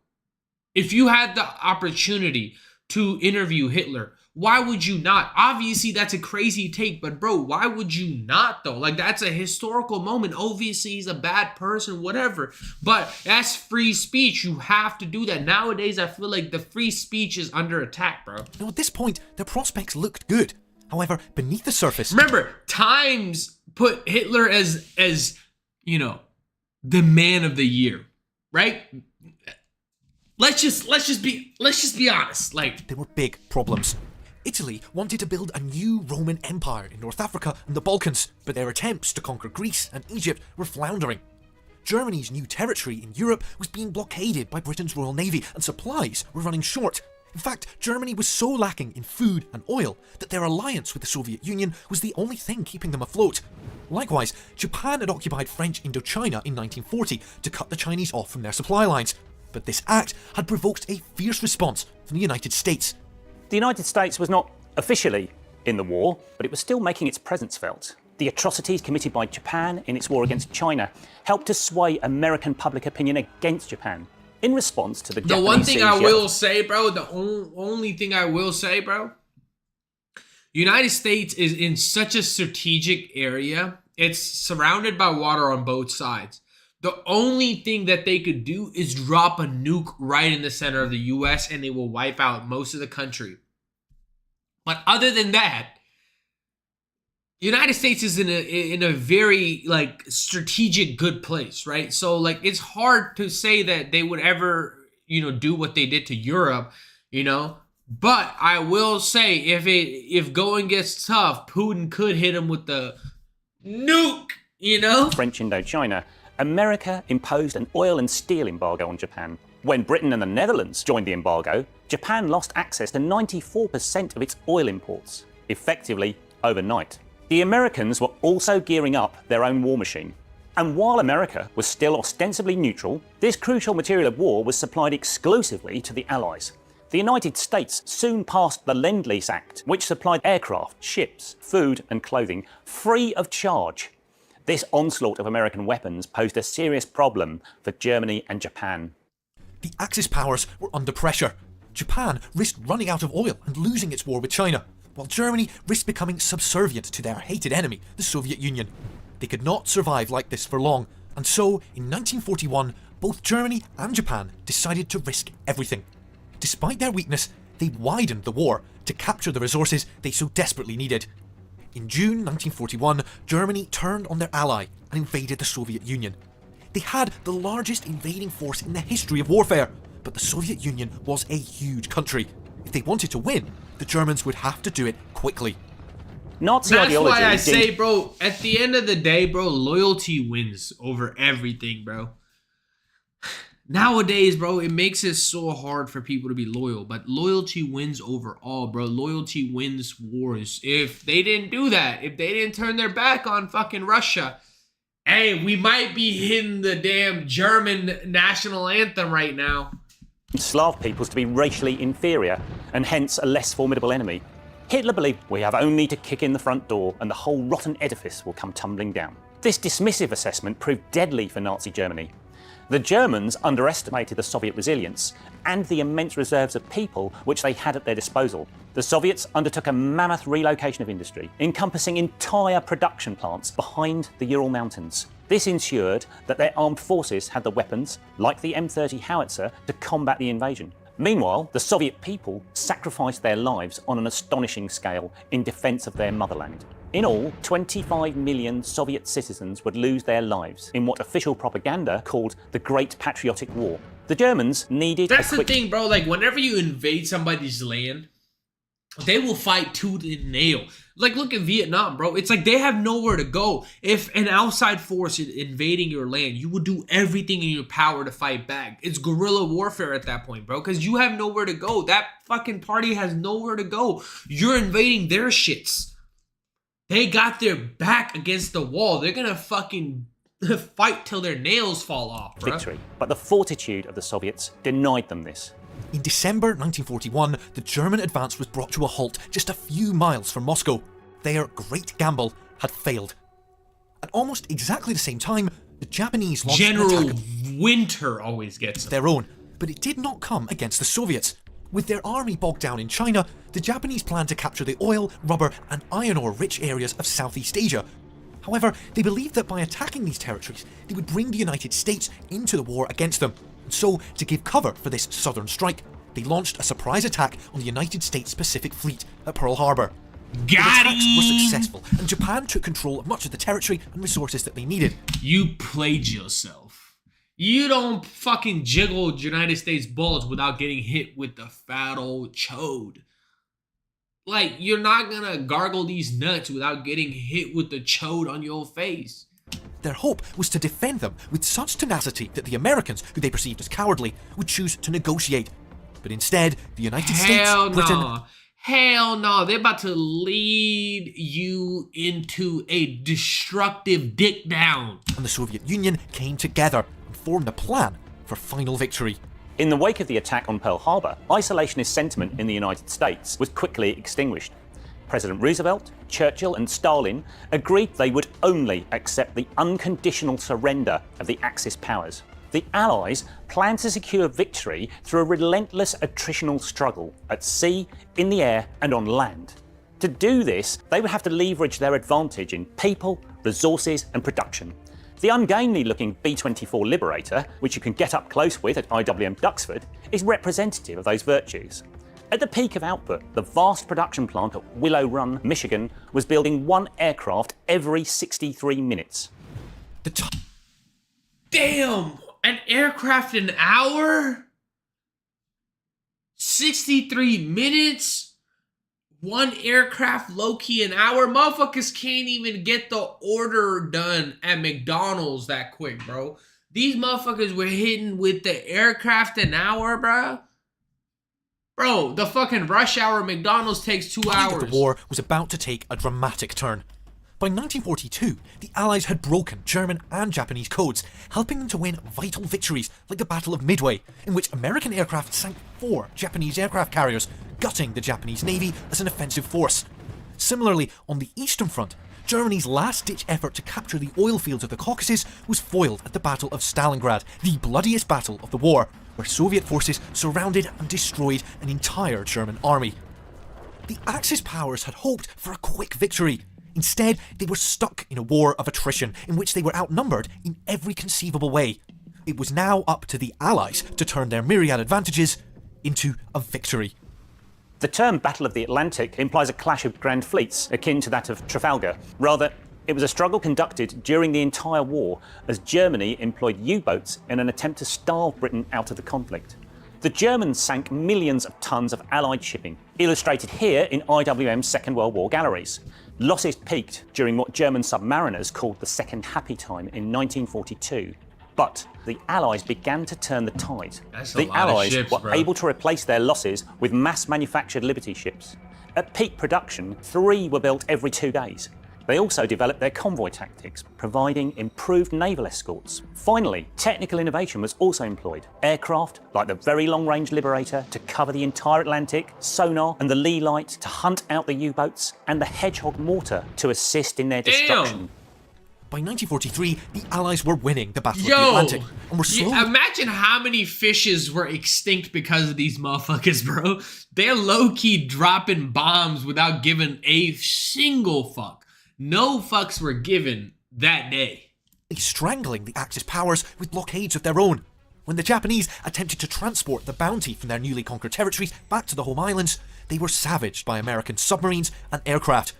if you had the opportunity to interview Hitler, why would you not? Obviously, that's a crazy take, but bro, why would you not though? Like, that's a historical moment. Obviously, he's a bad person, whatever. But that's free speech. You have to do that. Nowadays, I feel like the free speech is under attack, bro. Now, at this point, the prospects looked good. However, beneath the surface... Remember, Times put Hitler as you know, the man of the year, right? Let's just be honest. Like, there were big problems. Italy wanted to build a new Roman Empire in North Africa and the Balkans, but their attempts to conquer Greece and Egypt were floundering. Germany's new territory in Europe was being blockaded by Britain's Royal Navy and supplies were running short. In fact, Germany was so lacking in food and oil that their alliance with the Soviet Union was the only thing keeping them afloat. Likewise, Japan had occupied French Indochina in 1940 to cut the Chinese off from their supply lines. But this act had provoked a fierce response from the United States. The United States was not officially in the war, but it was still making its presence felt. The atrocities committed by Japan in its war against China helped to sway American public opinion against Japan. In response to the Japanese one thing I siege- will say, bro, the only thing I will say, bro, United States is in such a strategic area. It's surrounded by water on both sides. The only thing that they could do is drop a nuke right in the center of the US and they will wipe out most of the country. But other than that, United States is in a very like strategic good place, right? So like it's hard to say that they would ever, you know, do what they did to Europe, you know. But I will say if going gets tough, Putin could hit him with the nuke, you know? French Indochina, America imposed an oil and steel embargo on Japan. When Britain and the Netherlands joined the embargo, Japan lost access to 94% of its oil imports, effectively overnight. The Americans were also gearing up their own war machine. And while America was still ostensibly neutral, this crucial material of war was supplied exclusively to the Allies. The United States soon passed the Lend-Lease Act, which supplied aircraft, ships, food and clothing free of charge. This onslaught of American weapons posed a serious problem for Germany and Japan. The Axis powers were under pressure. Japan risked running out of oil and losing its war with China, while Germany risked becoming subservient to their hated enemy, the Soviet Union. They could not survive like this for long, and so, in 1941, both Germany and Japan decided to risk everything. Despite their weakness, they widened the war to capture the resources they so desperately needed. In June 1941, Germany turned on their ally and invaded the Soviet Union. They had the largest invading force in the history of warfare, but the Soviet Union was a huge country. If they wanted to win, the Germans would have to do it quickly. Nazi That's ideology. why I say, bro, at the end of the day, bro, loyalty wins over everything, bro. Nowadays, bro, it makes it so hard for people to be loyal, but loyalty wins over all, bro. Loyalty wins wars. If they didn't do that, if they didn't turn their back on fucking Russia, hey, we might be hitting the damn German national anthem right now. Slav peoples to be racially inferior and hence a less formidable enemy. Hitler believed we have only to kick in the front door and the whole rotten edifice will come tumbling down. This dismissive assessment proved deadly for Nazi Germany. The Germans underestimated the Soviet resilience and the immense reserves of people which they had at their disposal. The Soviets undertook a mammoth relocation of industry, encompassing entire production plants behind the Ural Mountains. This ensured that their armed forces had the weapons, like the M30 howitzer, to combat the invasion. Meanwhile, the Soviet people sacrificed their lives on an astonishing scale in defence of their motherland. In all, 25 million Soviet citizens would lose their lives in what official propaganda called the Great Patriotic War. The Germans needed That's the thing, bro. Like, whenever you invade somebody's land, they will fight tooth and nail. Like, look at Vietnam, bro. It's like they have nowhere to go. If an outside force is invading your land, you will do everything in your power to fight back. It's guerrilla warfare at that point, bro, because you have nowhere to go. That fucking party has nowhere to go. You're invading their shits. They got their back against the wall. They're gonna fucking fight till their nails fall off, bro. Victory. But the fortitude of the Soviets denied them this. In December 1941, the German advance was brought to a halt just a few miles from Moscow. Their great gamble had failed. At almost exactly the same time, the Japanese launched an General attack Winter always gets them. their own, but it did not come against the Soviets. With their army bogged down in China, the Japanese planned to capture the oil, rubber and iron ore rich areas of Southeast Asia. However, they believed that by attacking these territories, they would bring the United States into the war against them. And so, to give cover for this southern strike, they launched a surprise attack on the United States Pacific Fleet at Pearl Harbor. The attacks were successful, and Japan took control of much of the territory and resources that they needed. You played yourself. You don't fucking jiggle United States bullets without getting hit with the fat old chode. Like, you're not gonna gargle these nuts without getting hit with the chode on your face. Their hope was to defend them with such tenacity that the Americans, who they perceived as cowardly, would choose to negotiate. But instead, the United States, Britain... Hell no, they're about to lead you into a destructive dick down. and the Soviet Union came together and formed a plan for final victory. In the wake of the attack on Pearl Harbor, isolationist sentiment in the United States was quickly extinguished. President Roosevelt, Churchill and Stalin agreed they would only accept the unconditional surrender of the Axis powers. The Allies planned to secure victory through a relentless attritional struggle at sea, in the air and on land. To do this, they would have to leverage their advantage in people, resources and production. The ungainly-looking B-24 Liberator, which you can get up close with at IWM Duxford, is representative of those virtues. At the peak of output, the vast production plant at Willow Run, Michigan, was building one aircraft every 63 minutes. Damn! An aircraft an hour? 63 minutes? One aircraft low-key an hour? Motherfuckers can't even get the order done at McDonald's that quick, bro. These motherfuckers were hitting with the aircraft an hour, bro. Bro, the fucking rush hour at McDonald's takes 2 hours. The war was about to take a dramatic turn. By 1942, the Allies had broken German and Japanese codes, helping them to win vital victories like the Battle of Midway, in which American aircraft sank 4 Japanese aircraft carriers, gutting the Japanese Navy as an offensive force. Similarly, on the Eastern Front, Germany's last-ditch effort to capture the oil fields of the Caucasus was foiled at the Battle of Stalingrad, the bloodiest battle of the war, where Soviet forces surrounded and destroyed an entire German army. The Axis powers had hoped for a quick victory. Instead, they were stuck in a war of attrition in which they were outnumbered in every conceivable way. It was now up to the Allies to turn their myriad advantages into a victory. The term Battle of the Atlantic implies a clash of grand fleets akin to that of Trafalgar. Rather, it was a struggle conducted during the entire war as Germany employed U-boats in an attempt to starve Britain out of the conflict. The Germans sank millions of tons of Allied shipping, illustrated here in IWM's Second World War galleries. Losses peaked during what German submariners called the Second Happy Time in 1942. But the Allies began to turn the tide. The Allies were able to replace their losses with mass-manufactured Liberty ships. At peak production, 3 were built every 2 days. They also developed their convoy tactics, providing improved naval escorts. Finally, technical innovation was also employed. Aircraft, like the Very Long-Range Liberator, to cover the entire Atlantic, sonar and the Lee Light to hunt out the U-boats, and the Hedgehog mortar to assist in their destruction. By 1943, the Allies were winning the Battle of the Atlantic, and were slowly... Imagine how many fishes were extinct because of these motherfuckers, bro. They're low-key dropping bombs without giving a single fuck. No fucks were given that day. strangling the Axis powers with blockades of their own. When the Japanese attempted to transport the bounty from their newly conquered territories back to the home islands, they were savaged by American submarines and aircraft.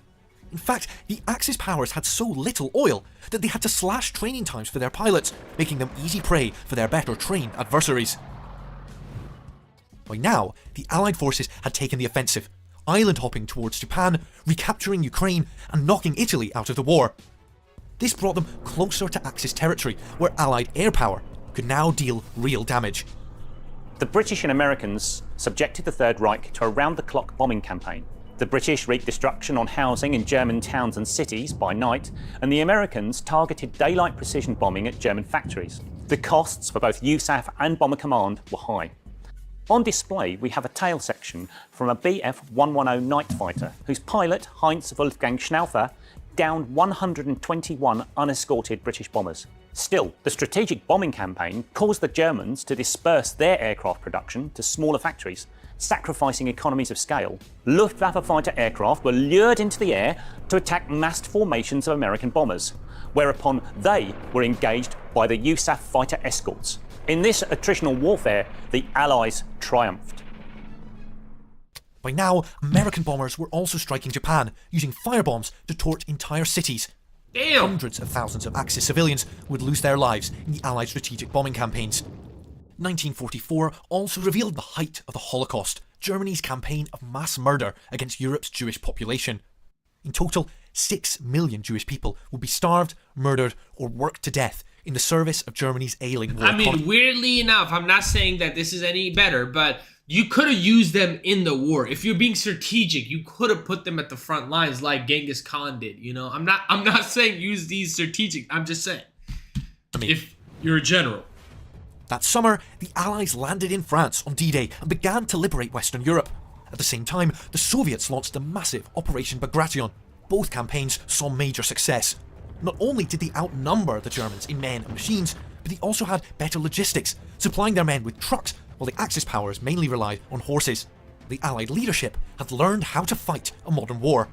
In fact, the Axis powers had so little oil that they had to slash training times for their pilots, making them easy prey for their better trained adversaries. By now, the Allied forces had taken the offensive, island hopping towards Japan, recapturing Ukraine, and knocking Italy out of the war. This brought them closer to Axis territory, where Allied air power could now deal real damage. The British and Americans subjected the Third Reich to a round-the-clock bombing campaign. The British wreaked destruction on housing in German towns and cities by night, and the Americans targeted daylight precision bombing at German factories. The costs for both USAF and Bomber Command were high. On display, we have a tail section from a Bf-110 night fighter, whose pilot, Heinz Wolfgang Schnaufer, downed 121 unescorted British bombers. Still, the strategic bombing campaign caused the Germans to disperse their aircraft production to smaller factories, sacrificing economies of scale. Luftwaffe fighter aircraft were lured into the air to attack massed formations of American bombers, whereupon they were engaged by the USAF fighter escorts. In this attritional warfare, the Allies triumphed. By now, American bombers were also striking Japan, using firebombs to torch entire cities. Damn! Hundreds of thousands of Axis civilians would lose their lives in the Allied strategic bombing campaigns. 1944 also revealed the height of the Holocaust, Germany's campaign of mass murder against Europe's Jewish population. In total, 6 million Jewish people would be starved, murdered, or worked to death in the service of Germany's ailing war economy. Weirdly enough, I'm not saying that this is any better, but you could have used them in the war. If you're being strategic, you could have put them at the front lines like Genghis Khan did, you know? I'm not saying use these strategic. I'm just saying, if you're a general. That summer, the Allies landed in France on D-Day and began to liberate Western Europe. At the same time, the Soviets launched the massive Operation Bagration. Both campaigns saw major success. Not only did they outnumber the Germans in men and machines, but they also had better logistics, supplying their men with trucks, while the Axis powers mainly relied on horses. The Allied leadership had learned how to fight a modern war.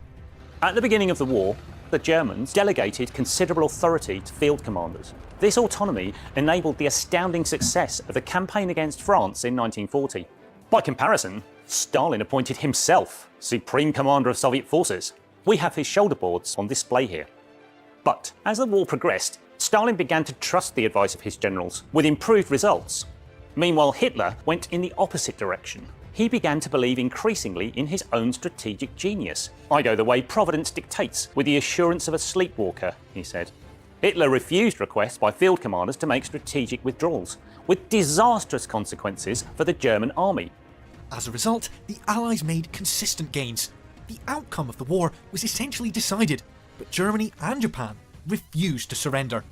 At the beginning of the war, the Germans delegated considerable authority to field commanders. This autonomy enabled the astounding success of the campaign against France in 1940. By comparison, Stalin appointed himself Supreme Commander of Soviet forces. We have his shoulder boards on display here. But as the war progressed, Stalin began to trust the advice of his generals, with improved results. Meanwhile, Hitler went in the opposite direction. He began to believe increasingly in his own strategic genius. "I go the way Providence dictates, with the assurance of a sleepwalker," he said. Hitler refused requests by field commanders to make strategic withdrawals, with disastrous consequences for the German army. As a result, the Allies made consistent gains. The outcome of the war was essentially decided, but Germany and Japan refused to surrender.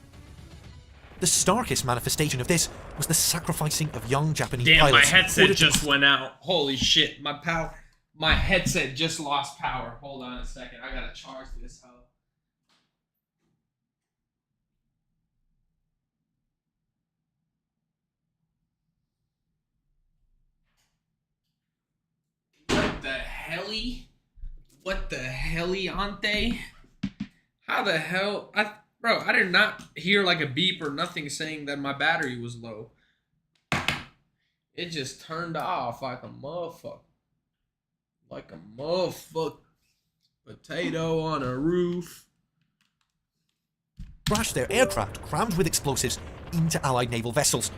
The starkest manifestation of this was the sacrificing of young Japanese pilots. Damn, my headset just went out. Holy shit, my headset just lost power. Hold on a second, I gotta charge this hoe. What the heliante? How the hell? Bro, I did not hear like a beep or nothing saying that my battery was low. It just turned off like a motherfucker. Like a motherfucker. Potato on a roof. Crashed their aircraft crammed with explosives into Allied naval vessels.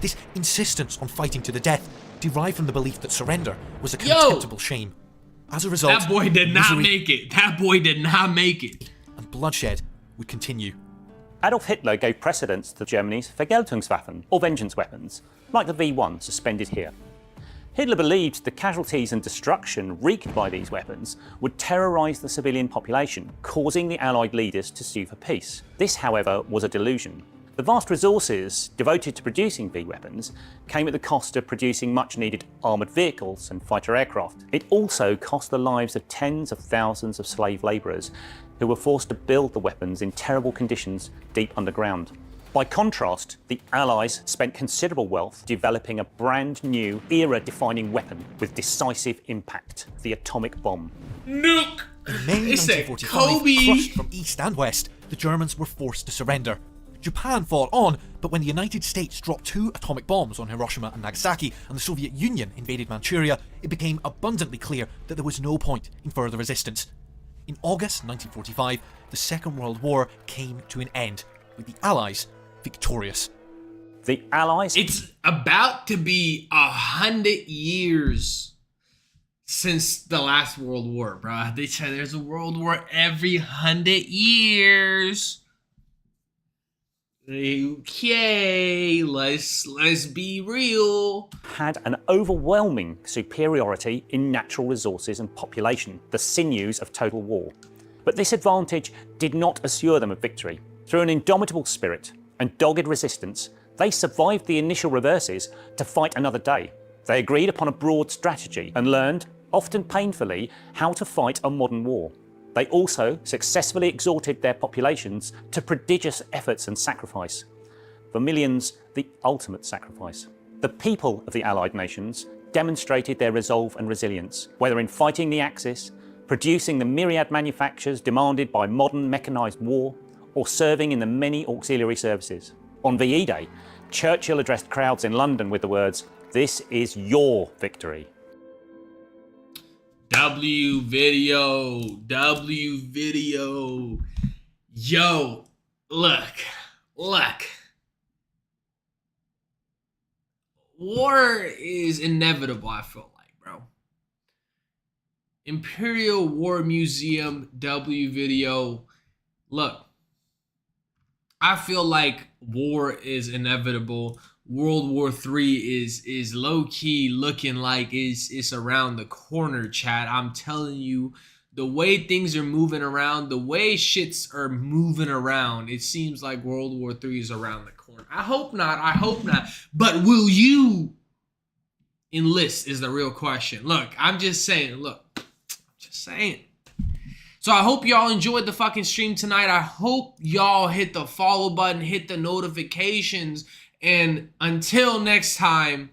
This insistence on fighting to the death derived from the belief that surrender was a contemptible shame. As a result, that boy did not make it. That boy did not make it. And bloodshed would continue. Adolf Hitler gave precedence to Germany's Vergeltungswaffen, or vengeance weapons, like the V1 suspended here. Hitler believed the casualties and destruction wreaked by these weapons would terrorise the civilian population, causing the Allied leaders to sue for peace. This, however, was a delusion. The vast resources devoted to producing V-weapons came at the cost of producing much-needed armoured vehicles and fighter aircraft. It also cost the lives of tens of thousands of slave labourers who were forced to build the weapons in terrible conditions deep underground. By contrast, the Allies spent considerable wealth developing a brand new, era-defining weapon with decisive impact, the atomic bomb. Nuke! In May 1945, crushed from east and west, the Germans were forced to surrender. Japan fought on, but when the United States dropped 2 atomic bombs on Hiroshima and Nagasaki and the Soviet Union invaded Manchuria, it became abundantly clear that there was no point in further resistance. In August 1945, the Second World War came to an end, with the Allies victorious. The Allies... It's about to be 100 years since the last World War, bro. They said there's a World War every 100 years. Okay, let's be real. Had an overwhelming superiority in natural resources and population, the sinews of total war. But this advantage did not assure them of victory. Through an indomitable spirit and dogged resistance, they survived the initial reverses to fight another day. They agreed upon a broad strategy and learned, often painfully, how to fight a modern war. They also successfully exhorted their populations to prodigious efforts and sacrifice. For millions, the ultimate sacrifice. The people of the Allied nations demonstrated their resolve and resilience, whether in fighting the Axis, producing the myriad manufactures demanded by modern mechanised war, or serving in the many auxiliary services. On VE Day, Churchill addressed crowds in London with the words, "This is your victory." W video. Yo, look. War is inevitable, I feel like, bro. Imperial War Museum, W video. Look, I feel like war is inevitable. World War III is low-key looking like it's around the corner, chat. I'm telling you, the way things are moving around, the way shits are moving around, it seems like World War III is around the corner. I hope not. But will you enlist is the real question. Look, I'm just saying. So I hope y'all enjoyed the fucking stream tonight. I hope y'all hit the follow button, hit the notifications. And until next time,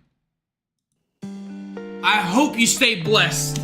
I hope you stay blessed.